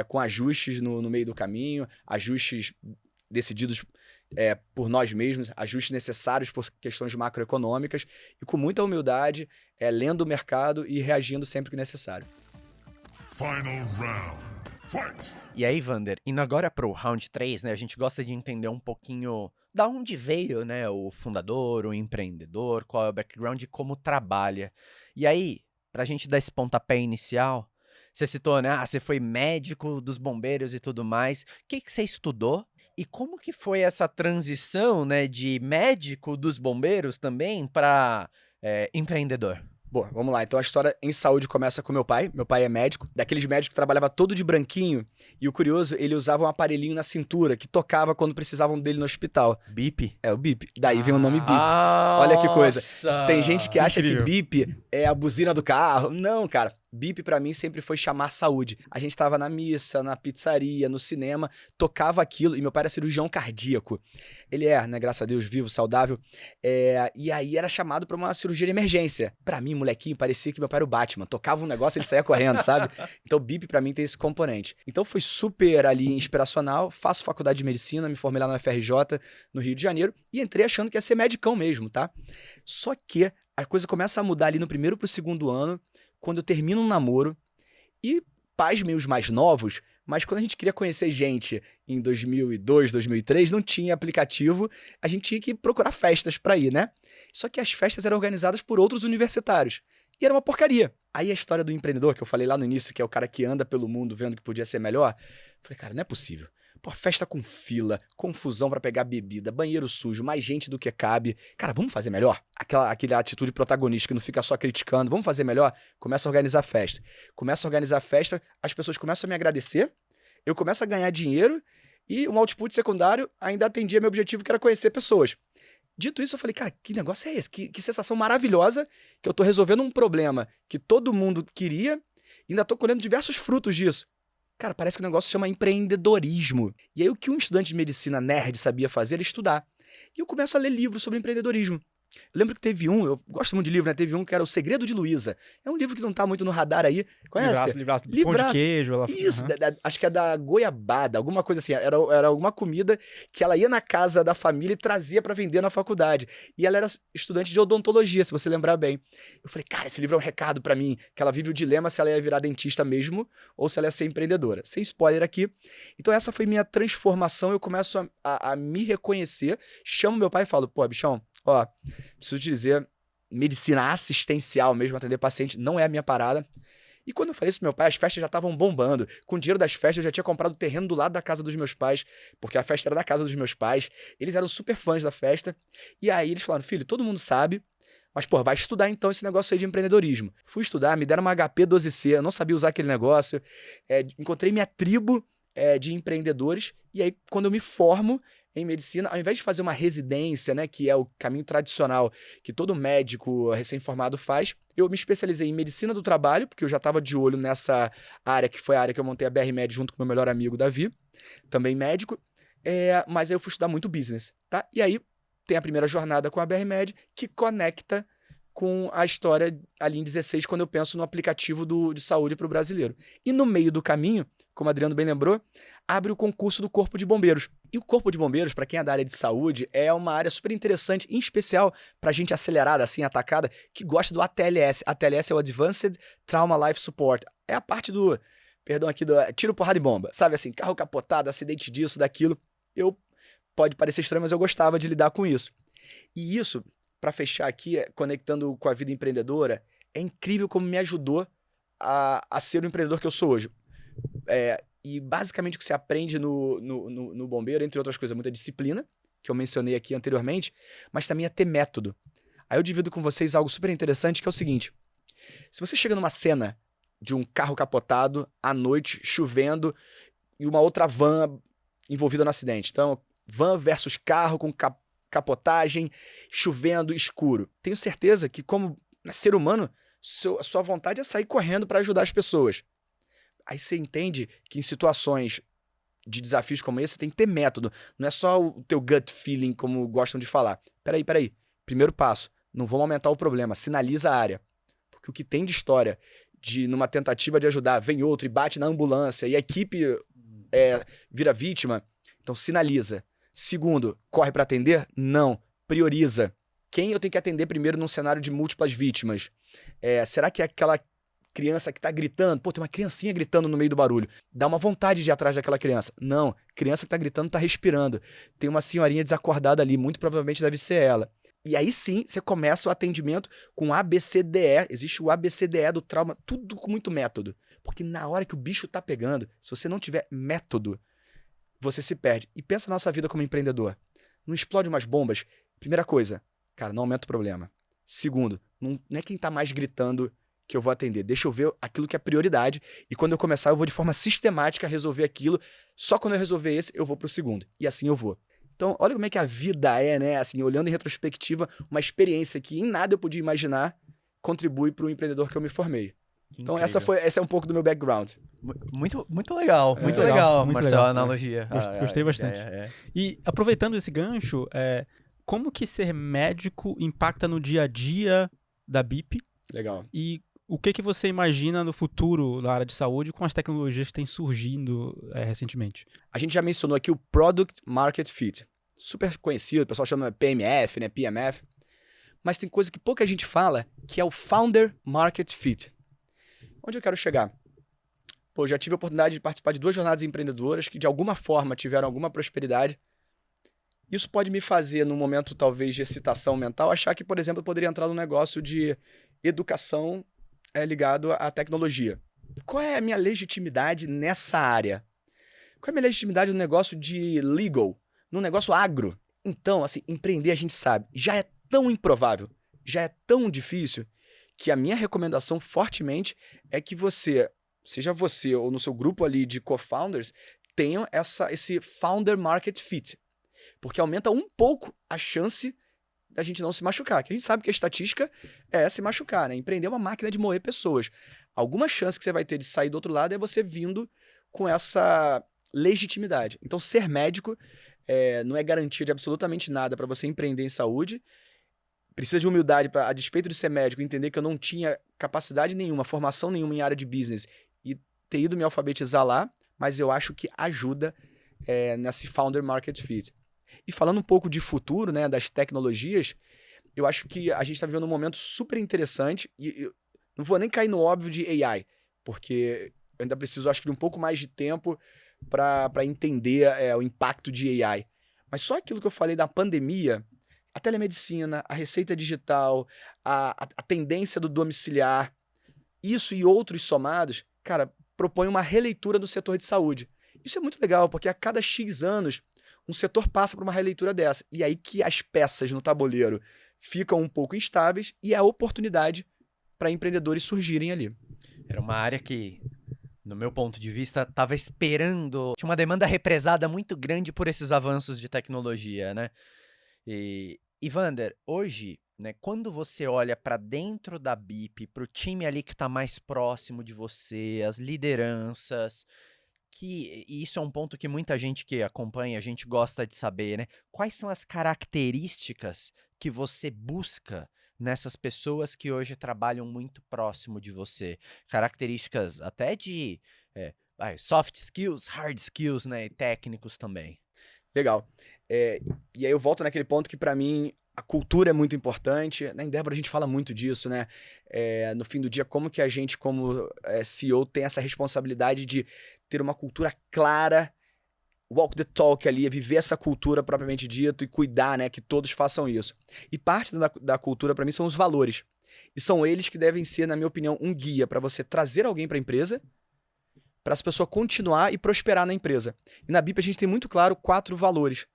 com ajustes no meio do caminho, ajustes decididos por nós mesmos, ajustes necessários por questões macroeconômicas, e com muita humildade, lendo o mercado e reagindo sempre que necessário. Final round. Fight! E aí, Vander, indo agora pro round 3, né, a gente gosta de entender um pouquinho da onde veio, né, o fundador, o empreendedor, qual é o background e como trabalha. E aí, pra gente dar esse pontapé inicial, você citou, né, você foi médico dos bombeiros e tudo mais. O que você estudou? E como que foi essa transição, né, de médico dos bombeiros também para empreendedor? Bom, vamos lá. Então a história em saúde começa com meu pai. Meu pai é médico, daqueles médicos que trabalhava todo de branquinho. E o curioso, ele usava um aparelhinho na cintura que tocava quando precisavam dele no hospital. BIP? É, o BIP. Daí vem o nome BIP. Olha que coisa. Nossa! Tem gente que acha Incrível. que BIP é a buzina do carro. Não, cara. BIP pra mim sempre foi chamar saúde. A gente tava na missa, na pizzaria, no cinema, tocava aquilo, e meu pai era cirurgião cardíaco. Ele né, graças a Deus, vivo, saudável. E aí era chamado pra uma cirurgia de emergência. Pra mim, molequinho, parecia que meu pai era o Batman. Tocava um negócio e ele saía correndo, sabe? Então BIP pra mim tem esse componente. Então foi super ali inspiracional. Faço faculdade de medicina, me formei lá no FRJ, no Rio de Janeiro, e entrei achando que ia ser medicão mesmo, tá? Só que a coisa começa a mudar ali no primeiro pro segundo ano, quando eu termino um namoro, e pais meus mais novos, mas quando a gente queria conhecer gente em 2002, 2003, não tinha aplicativo, a gente tinha que procurar festas pra ir, né? Só que as festas eram organizadas por outros universitários, e era uma porcaria. Aí a história do empreendedor, que eu falei lá no início, que é o cara que anda pelo mundo vendo que podia ser melhor, eu falei, cara, não é possível. Pô, festa com fila, confusão pra pegar bebida, banheiro sujo, mais gente do que cabe. Cara, vamos fazer melhor? Aquela atitude protagonista que não fica só criticando. Vamos fazer melhor? Começa a organizar festa. Começa a organizar festa, as pessoas começam a me agradecer, eu começo a ganhar dinheiro e um output secundário ainda atendia meu objetivo, que era conhecer pessoas. Dito isso, eu falei, cara, que negócio é esse? Que sensação maravilhosa que eu tô resolvendo um problema que todo mundo queria e ainda tô colhendo diversos frutos disso. Cara, parece que o negócio se chama empreendedorismo. E aí o que um estudante de medicina nerd sabia fazer era estudar. E eu começo a ler livros sobre empreendedorismo. Eu lembro que teve eu gosto muito de livro, né? Teve um que era O Segredo de Luísa. É um livro que não tá muito no radar aí. Conhece? Livraço. Pão de Livraço. queijo. Ela... Isso, Uhum. acho que é da goiabada, alguma coisa assim. Era alguma comida que ela ia na casa da família e trazia pra vender na faculdade. E ela era estudante de odontologia, se você lembrar bem. Eu falei, cara, esse livro é um recado pra mim, que ela vive o dilema se ela ia virar dentista mesmo ou se ela ia ser empreendedora. Sem spoiler aqui. Então essa foi minha transformação, eu começo a me reconhecer, chamo meu pai e falo, pô, bichão, ó, preciso te dizer, medicina assistencial mesmo, atender paciente, não é a minha parada. E quando eu falei isso pro meu pai, as festas já estavam bombando. Com o dinheiro das festas, eu já tinha comprado o terreno do lado da casa dos meus pais, porque a festa era da casa dos meus pais. Eles eram super fãs da festa. E aí eles falaram, filho, todo mundo sabe, Mas, pô, vai estudar então esse negócio aí de empreendedorismo. Fui estudar, me deram uma HP 12C, eu não sabia usar aquele negócio. Encontrei minha tribo de empreendedores. E aí, quando eu me formo em medicina, ao invés de fazer uma residência, né, que é o caminho tradicional que todo médico recém-formado faz, eu me especializei em medicina do trabalho, porque eu já estava de olho nessa área, que foi a área que eu montei a BR-Med junto com meu melhor amigo, Davi, também médico. Mas aí eu fui estudar muito business, tá? E aí tem a primeira jornada com a BR-Med, que conecta com a história ali em 16, quando eu penso no aplicativo de saúde para o brasileiro. E no meio do caminho, como o Adriano bem lembrou, abre o concurso do Corpo de Bombeiros. E o Corpo de Bombeiros, para quem é da área de saúde, é uma área super interessante, em especial para gente acelerada, assim, atacada, que gosta do ATLS. ATLS é o Advanced Trauma Life Support. É a parte do, perdão aqui, do tiro, porrada e bomba. Sabe assim, carro capotado, acidente disso, daquilo. Pode parecer estranho, mas eu gostava de lidar com isso. E isso, para fechar aqui, conectando com a vida empreendedora, é incrível como me ajudou a ser o empreendedor que eu sou hoje. E basicamente o que você aprende no bombeiro, entre outras coisas, muita disciplina, que eu mencionei aqui anteriormente, mas também é ter método. Aí eu divido com vocês algo super interessante, que é o seguinte. Se você chega numa cena de um carro capotado, à noite, chovendo, e uma outra van envolvida no acidente. Então, van versus carro com capotagem, chovendo, escuro. Tenho certeza que, como ser humano, a sua vontade é sair correndo para ajudar as pessoas. Aí você entende que em situações de desafios como esse, você tem que ter método. Não é só o teu gut feeling, como gostam de falar. Peraí. Primeiro passo, não vamos aumentar o problema, sinaliza a área. Porque o que tem de história de, numa tentativa de ajudar, vem outro e bate na ambulância e a equipe vira vítima, então sinaliza. Segundo, corre para atender? Não. Prioriza. Quem eu tenho que atender primeiro num cenário de múltiplas vítimas? Será que é aquela criança que tá gritando? Pô, tem uma criancinha gritando no meio do barulho. Dá uma vontade de ir atrás daquela criança. Não. Criança que tá gritando tá respirando. Tem uma senhorinha desacordada ali, muito provavelmente deve ser ela. E aí sim, você começa o atendimento com ABCDE. Existe o ABCDE do trauma, tudo com muito método. Porque na hora que o bicho tá pegando, se você não tiver método, você se perde. E pensa na nossa vida como empreendedor. Não explode umas bombas. Primeira coisa, cara, não aumenta o problema. Segundo, não é quem tá mais gritando que eu vou atender. Deixa eu ver aquilo que é prioridade. E quando eu começar, eu vou de forma sistemática resolver aquilo. Só quando eu resolver esse, eu vou pro segundo. E assim eu vou. Então, olha como é que a vida né? Assim, olhando em retrospectiva, uma experiência que em nada eu podia imaginar contribui para o empreendedor que eu me formei. Então, esse é um pouco do meu background. Muito legal, muito legal, Marcelo, a analogia. Gostei bastante. E aproveitando esse gancho, como que ser médico impacta no dia a dia da BIP? Legal. E o que você imagina no futuro da área de saúde com as tecnologias que têm surgindo recentemente? A gente já mencionou aqui o Product Market Fit. Super conhecido, o pessoal chama PMF, né, PMF. Mas tem coisa que pouca gente fala, que é o Founder Market Fit. Onde eu quero chegar? Pô, já tive a oportunidade de participar de 2 jornadas empreendedoras que de alguma forma tiveram alguma prosperidade. Isso pode me fazer, num momento talvez de excitação mental, achar que, por exemplo, eu poderia entrar num negócio de educação ligado à tecnologia. Qual é a minha legitimidade nessa área? Qual é a minha legitimidade no negócio de legal, no negócio agro? Então, assim, empreender a gente sabe, já é tão improvável, já é tão difícil, que a minha recomendação fortemente é que você, seja você ou no seu grupo ali de co-founders, tenham esse founder market fit. Porque aumenta um pouco a chance da gente não se machucar. Que a gente sabe que a estatística é se machucar, né? Empreender é uma máquina de moer pessoas. Alguma chance que você vai ter de sair do outro lado é você vindo com essa legitimidade. Então, ser médico não é garantia de absolutamente nada para você empreender em saúde. Precisa de humildade para, a despeito de ser médico, entender que eu não tinha capacidade nenhuma, formação nenhuma em área de business e ter ido me alfabetizar lá, mas eu acho que ajuda nesse founder market fit. E falando um pouco de futuro, né, das tecnologias, eu acho que a gente está vivendo um momento super interessante e eu não vou nem cair no óbvio de AI, porque eu ainda preciso, acho que, de um pouco mais de tempo para entender o impacto de AI. Mas só aquilo que eu falei da pandemia, a telemedicina, a receita digital, a tendência do domiciliar, isso e outros somados, cara, propõe uma releitura do setor de saúde. Isso é muito legal, porque a cada X anos, um setor passa por uma releitura dessa. E aí que as peças no tabuleiro ficam um pouco instáveis e é a oportunidade para empreendedores surgirem ali. Era uma área que, no meu ponto de vista, estava esperando. Tinha uma demanda represada muito grande por esses avanços de tecnologia, né? E Vander, hoje, né, quando você olha para dentro da BIP, para o time ali que está mais próximo de você, as lideranças, e isso é um ponto que muita gente que acompanha, a gente gosta de saber, né? Quais são as características que você busca nessas pessoas que hoje trabalham muito próximo de você? Características até de soft skills, hard skills, né? E técnicos também. Legal. E aí eu volto naquele ponto que, para mim, a cultura é muito importante. Na Endeavor a gente fala muito disso, né? No fim do dia, como que a gente, como CEO, tem essa responsabilidade de ter uma cultura clara, walk the talk ali, viver essa cultura propriamente dito e cuidar, né, que todos façam isso. E parte da cultura, para mim, são os valores. E são eles que devem ser, na minha opinião, um guia para você trazer alguém para a empresa, para essa pessoa continuar e prosperar na empresa. E na BIP a gente tem muito claro 4 valores.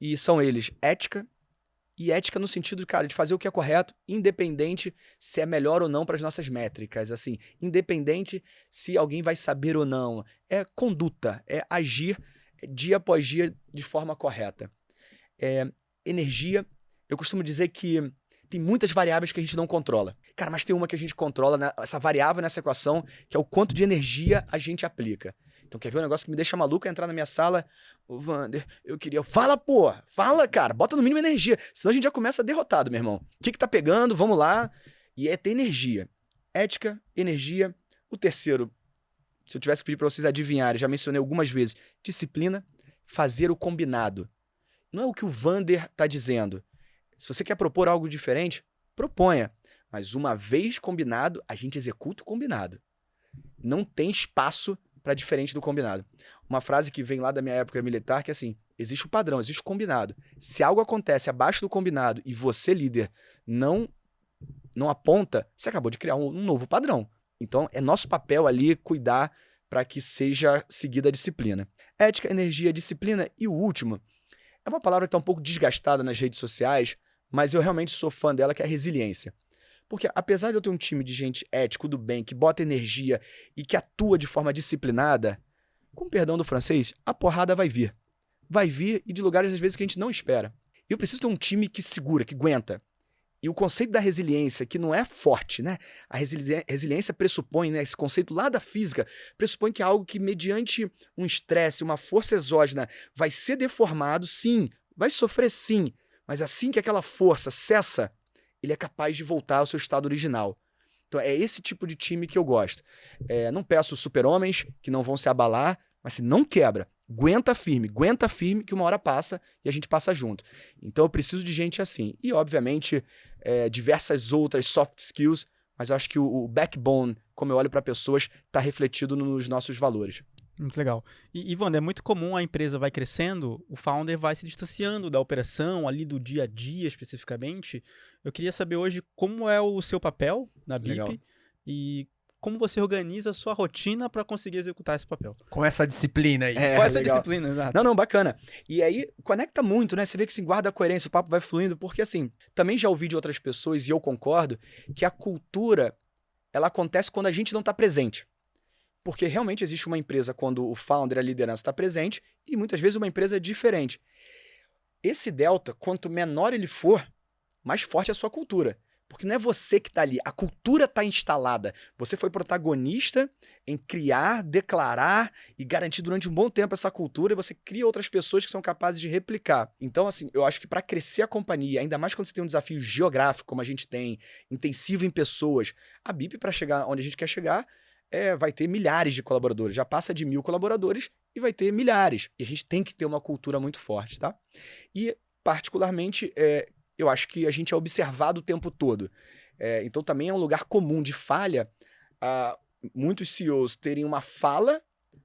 E são eles: ética, e ética no sentido, cara, de fazer o que é correto, independente se é melhor ou não para as nossas métricas, assim, independente se alguém vai saber ou não. É conduta, é agir dia após dia de forma correta. Energia, eu costumo dizer que tem muitas variáveis que a gente não controla. Cara, mas tem uma que a gente controla, né? Essa variável nessa equação, que é o quanto de energia a gente aplica. Então, quer ver um negócio que me deixa maluco? É entrar na minha sala, ô Vander, eu queria... Fala, pô! Fala, cara! Bota no mínimo energia. Senão a gente já começa derrotado, meu irmão. O que tá pegando? Vamos lá. E é ter energia. Ética, energia. O terceiro, se eu tivesse que pedir pra vocês adivinharem, já mencionei algumas vezes, disciplina, fazer o combinado. Não é o que o Vander tá dizendo. Se você quer propor algo diferente, proponha. Mas uma vez combinado, a gente executa o combinado. Não tem espaço para diferente do combinado. Uma frase que vem lá da minha época militar, que é assim: existe o padrão, existe o combinado. Se algo acontece abaixo do combinado e você, líder, não aponta, você acabou de criar um novo padrão. Então, é nosso papel ali cuidar para que seja seguida a disciplina. Ética, energia, disciplina. E o último, é uma palavra que está um pouco desgastada nas redes sociais, mas eu realmente sou fã dela, que é a resiliência. Porque apesar de eu ter um time de gente ético, do bem, que bota energia e que atua de forma disciplinada, com perdão do francês, a porrada vai vir. Vai vir e de lugares às vezes que a gente não espera. Eu preciso ter um time que segura, que aguenta. E o conceito da resiliência, que não é forte, né? A resiliência pressupõe, né, esse conceito lá da física, pressupõe que é algo que, mediante um estresse, uma força exógena, vai ser deformado, sim, vai sofrer, sim, mas assim que aquela força cessa, ele é capaz de voltar ao seu estado original. Então é esse tipo de time que eu gosto. Não peço super-homens que não vão se abalar, mas se não quebra, aguenta firme, que uma hora passa e a gente passa junto. Então eu preciso de gente assim. E, obviamente, diversas outras soft skills, mas eu acho que o backbone, como eu olho para pessoas, está refletido nos nossos valores. Muito legal. E Wander, é muito comum a empresa vai crescendo, o founder vai se distanciando da operação, ali do dia a dia especificamente. Eu queria saber hoje como é o seu papel na BIP Legal. E como você organiza a sua rotina para conseguir executar esse papel. Com essa disciplina aí. Qual é essa legal. disciplina, exato? Não, bacana. E aí, conecta muito, né? Você vê que se guarda a coerência, o papo vai fluindo, porque assim, também já ouvi de outras pessoas, e eu concordo, que a cultura, ela acontece quando a gente não está presente. Porque realmente existe uma empresa quando o founder, a liderança está presente, e muitas vezes uma empresa é diferente. Esse delta, quanto menor ele for, mais forte é a sua cultura. Porque não é você que está ali, a cultura está instalada. Você foi protagonista em criar, declarar e garantir durante um bom tempo essa cultura, e você cria outras pessoas que são capazes de replicar. Então, assim, eu acho que para crescer a companhia, ainda mais quando você tem um desafio geográfico, como a gente tem, intensivo em pessoas, a BIP, para chegar onde a gente quer chegar, vai ter milhares de colaboradores. Já passa de 1.000 colaboradores e vai ter milhares. E a gente tem que ter uma cultura muito forte, tá? E, particularmente, eu acho que a gente é observado o tempo todo. Então, também é um lugar comum de falha muitos CEOs terem uma fala,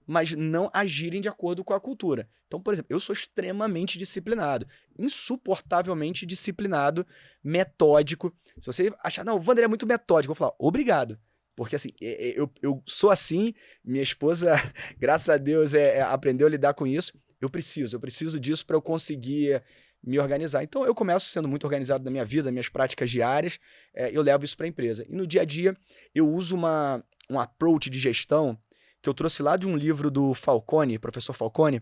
mas não agirem de acordo com a cultura. Então, por exemplo, eu sou extremamente disciplinado, insuportavelmente disciplinado, metódico. Se você achar, não, o Wander é muito metódico, eu vou falar, obrigado. Porque, assim, eu sou assim, minha esposa, graças a Deus, aprendeu a lidar com isso. Eu preciso disso para eu conseguir me organizar. Então, eu começo sendo muito organizado na minha vida, minhas práticas diárias, eu levo isso para a empresa. E no dia a dia, eu uso um approach de gestão que eu trouxe lá de um livro do Falcone, professor Falcone.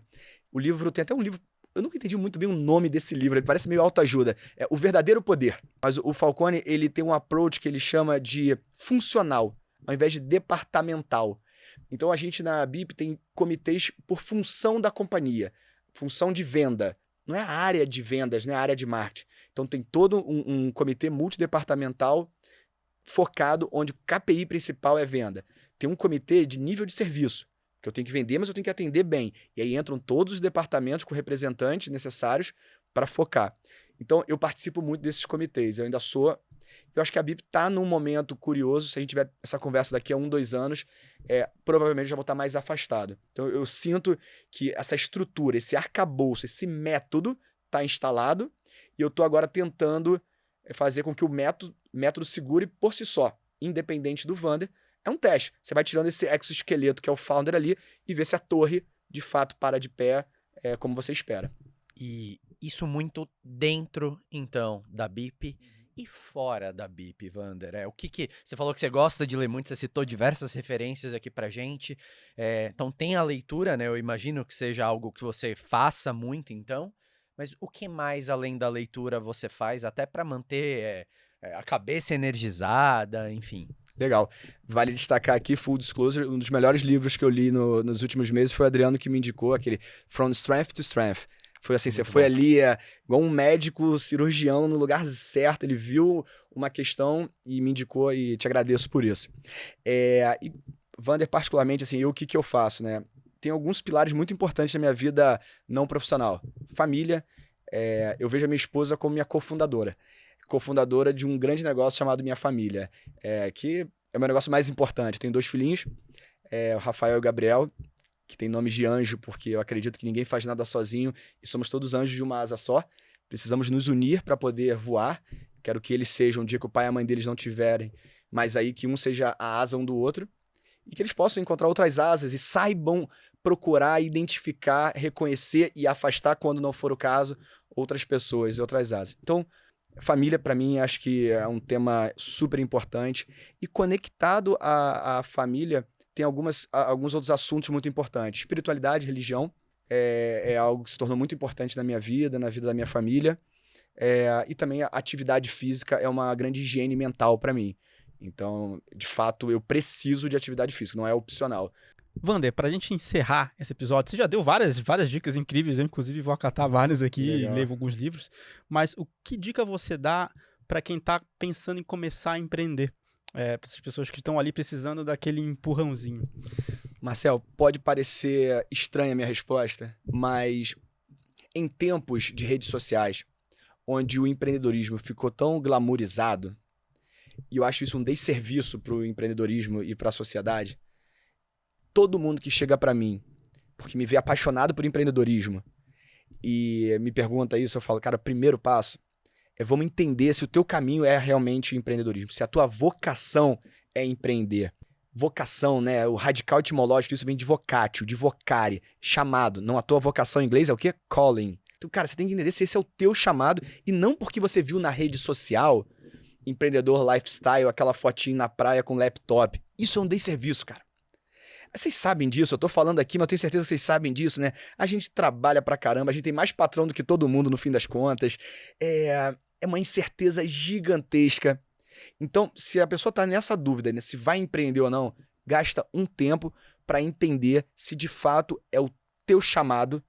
O livro, tem até um livro, eu nunca entendi muito bem o nome desse livro, ele parece meio autoajuda. É O Verdadeiro Poder. Mas o Falcone, ele tem um approach que ele chama de funcional, ao invés de departamental. Então, a gente na BIP tem comitês por função da companhia, função de venda. Não é a área de vendas, não é a área de marketing. Então, tem todo um comitê multidepartamental focado, onde o KPI principal é venda. Tem um comitê de nível de serviço, que eu tenho que vender, mas eu tenho que atender bem. E aí entram todos os departamentos com representantes necessários para focar. Então, eu participo muito desses comitês. Eu acho que a BIP está num momento curioso. Se a gente tiver essa conversa daqui a 1, 2 anos, provavelmente eu já vou estar mais afastado. Então, eu sinto que essa estrutura, esse arcabouço, esse método está instalado e eu estou agora tentando fazer com que o método segure por si só, independente do Vander. É um teste. Você vai tirando esse exoesqueleto que é o founder ali e vê se a torre, de fato, para de pé como você espera. E isso muito dentro, então, da BIP e fora da BIP, Vander. O que você falou que você gosta de ler muito, você citou diversas referências aqui pra gente. Então, tem a leitura, né? Eu imagino que seja algo que você faça muito, então. Mas o que mais, além da leitura, você faz até para manter a cabeça energizada, enfim? Legal. Vale destacar aqui, full disclosure, um dos melhores livros que eu li nos últimos meses foi o Adriano que me indicou, aquele From Strength to Strength. Foi assim, você foi ali igual um médico cirurgião no lugar certo, ele viu uma questão e me indicou e te agradeço por isso. E Vander, particularmente, assim, o que eu faço, né? Tem alguns pilares muito importantes na minha vida não profissional. Família, eu vejo a minha esposa como minha cofundadora de um grande negócio chamado Minha Família, que é o meu negócio mais importante. Eu tenho 2 filhinhos, o Rafael e o Gabriel, que tem nomes de anjo, porque eu acredito que ninguém faz nada sozinho e somos todos anjos de uma asa só. Precisamos nos unir para poder voar. Quero que eles sejam, um dia que o pai e a mãe deles não tiverem, mas aí que um seja a asa um do outro e que eles possam encontrar outras asas e saibam procurar, identificar, reconhecer e afastar, quando não for o caso, outras pessoas e outras asas. Então, família, para mim, acho que é um tema super importante. E conectado à família, tem alguns outros assuntos muito importantes. Espiritualidade, religião, é algo que se tornou muito importante na minha vida, na vida da minha família. E também a atividade física é uma grande higiene mental para mim. Então, de fato, eu preciso de atividade física, não é opcional. Vander, pra gente encerrar esse episódio, você já deu várias dicas incríveis, eu inclusive vou acatar várias aqui e levo alguns livros, mas que dica você dá para quem tá pensando em começar a empreender? Para essas pessoas que estão ali precisando daquele empurrãozinho. Marcel, pode parecer estranha a minha resposta, mas em tempos de redes sociais, onde o empreendedorismo ficou tão glamourizado, e eu acho isso um desserviço para o empreendedorismo e para a sociedade, todo mundo que chega para mim, porque me vê apaixonado por empreendedorismo, e me pergunta isso, eu falo, cara, o primeiro passo vamos entender se o teu caminho é realmente o empreendedorismo, se a tua vocação é empreender. Vocação, né? O radical etimológico, isso vem de vocatio, de vocare, chamado. Não, a tua vocação em inglês é o quê? Calling. Então, cara, você tem que entender se esse é o teu chamado e não porque você viu na rede social empreendedor lifestyle, aquela fotinho na praia com laptop. Isso é um desserviço, cara. Vocês sabem disso, eu tô falando aqui, mas eu tenho certeza que vocês sabem disso, né? A gente trabalha pra caramba, a gente tem mais patrão do que todo mundo no fim das contas. É uma incerteza gigantesca. Então, se a pessoa tá nessa dúvida, né, se vai empreender ou não, gasta um tempo para entender se de fato é o teu chamado,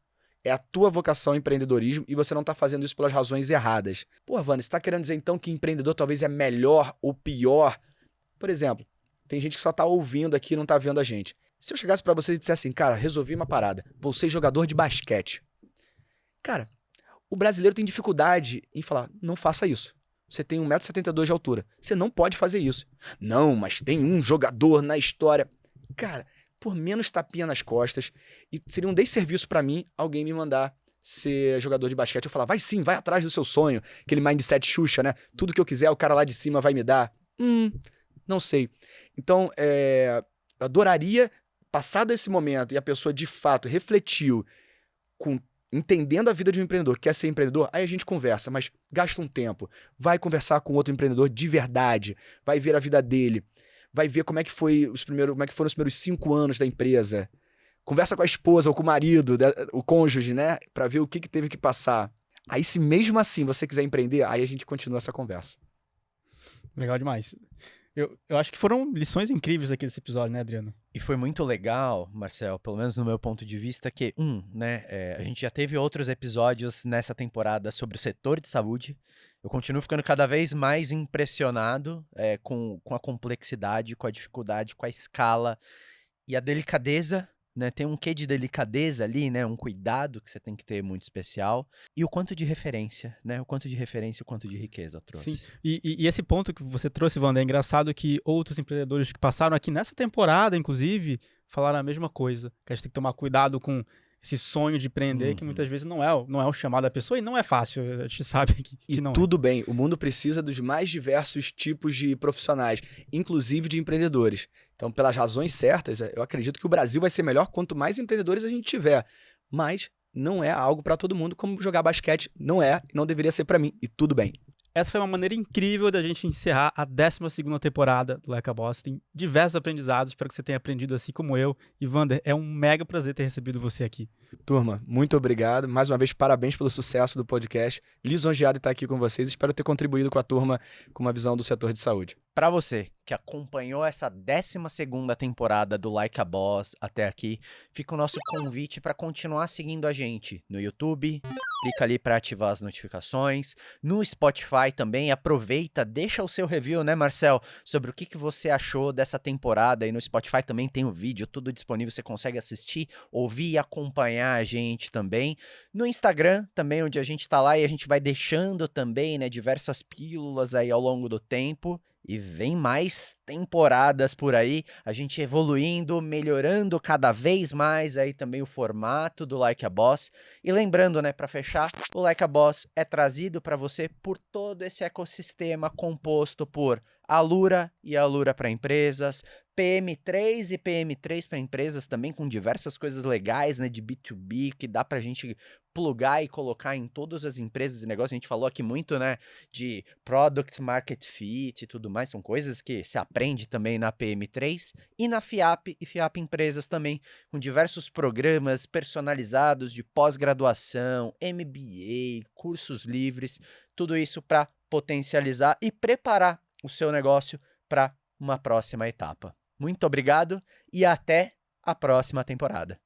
é a tua vocação ao empreendedorismo e você não tá fazendo isso pelas razões erradas. Pô, Vânia, você tá querendo dizer então que empreendedor talvez é melhor ou pior? Por exemplo, tem gente que só tá ouvindo aqui e não tá vendo a gente. Se eu chegasse para você e dissesse assim, cara, resolvi uma parada, vou ser jogador de basquete. Cara, o brasileiro tem dificuldade em falar, não faça isso. Você tem 1,72 m de altura. Você não pode fazer isso. Não, mas tem um jogador na história. Cara, por menos tapinha nas costas, e seria um desserviço para mim alguém me mandar ser jogador de basquete. Eu falar, vai sim, vai atrás do seu sonho. Aquele mindset Xuxa, né? Tudo que eu quiser, o cara lá de cima vai me dar. Não sei. Então, eu adoraria, passado esse momento, e a pessoa de fato refletiu com entendendo a vida de um empreendedor, quer ser empreendedor, aí a gente conversa, mas gasta um tempo, vai conversar com outro empreendedor de verdade, vai ver a vida dele, vai ver como é que foram os primeiros 5 anos da empresa. Conversa com a esposa ou com o marido, o cônjuge, né? Pra ver o que teve que passar. Aí, se mesmo assim você quiser empreender, aí a gente continua essa conversa. Legal demais. Eu acho que foram lições incríveis aqui desse episódio, né, Adriano? E foi muito legal, Marcel, pelo menos no meu ponto de vista, que, né, a gente já teve outros episódios nessa temporada sobre o setor de saúde. Eu continuo ficando cada vez mais impressionado com a complexidade, com a dificuldade, com a escala e a delicadeza, né? Tem um quê de delicadeza ali, né? Um cuidado que você tem que ter muito especial. E o quanto de referência, né? O quanto de referência e o quanto de riqueza trouxe. Sim, e esse ponto que você trouxe, Wander, é engraçado que outros empreendedores que passaram aqui nessa temporada, inclusive, falaram a mesma coisa, que a gente tem que tomar cuidado com esse sonho de empreender, que muitas vezes não é o chamado da pessoa, e não é fácil, a gente sabe que não tudo bem, o mundo precisa dos mais diversos tipos de profissionais, inclusive de empreendedores. Então, pelas razões certas, eu acredito que o Brasil vai ser melhor quanto mais empreendedores a gente tiver. Mas não é algo para todo mundo, como jogar basquete não deveria ser para mim, e tudo bem. Essa foi uma maneira incrível da gente encerrar a 12ª temporada do Like a Boss. Tem diversos aprendizados, espero que você tenha aprendido assim como eu. E Wander, é um mega prazer ter recebido você aqui. Turma, muito obrigado. Mais uma vez, parabéns pelo sucesso do podcast. Lisonjeado de estar aqui com vocês. Espero ter contribuído com a turma com uma visão do setor de saúde. Para você que acompanhou essa 12ª temporada do Like a Boss até aqui, fica o nosso convite para continuar seguindo a gente no YouTube. Clica ali para ativar as notificações. No Spotify também, aproveita, deixa o seu review, né, Marcel? Sobre o que você achou dessa temporada. E no Spotify também tem o vídeo, tudo disponível. Você consegue assistir, ouvir e acompanhar a gente também. No Instagram também, onde a gente tá lá e a gente vai deixando também, né, diversas pílulas aí ao longo do tempo. E vem mais temporadas por aí, a gente evoluindo, melhorando cada vez mais aí também o formato do Like a Boss. E lembrando, né, para fechar, o Like a Boss é trazido para você por todo esse ecossistema composto por Alura e Alura para empresas, PM3 e PM3 para empresas também, com diversas coisas legais, né, de B2B, que dá pra gente plugar e colocar em todas as empresas e negócios. A gente falou aqui muito, né, de Product Market Fit e tudo mais, são coisas que se aprende também na PM3 e na FIAP e FIAP Empresas também, com diversos programas personalizados de pós-graduação, MBA, cursos livres, tudo isso para potencializar e preparar o seu negócio para uma próxima etapa. Muito obrigado e até a próxima temporada.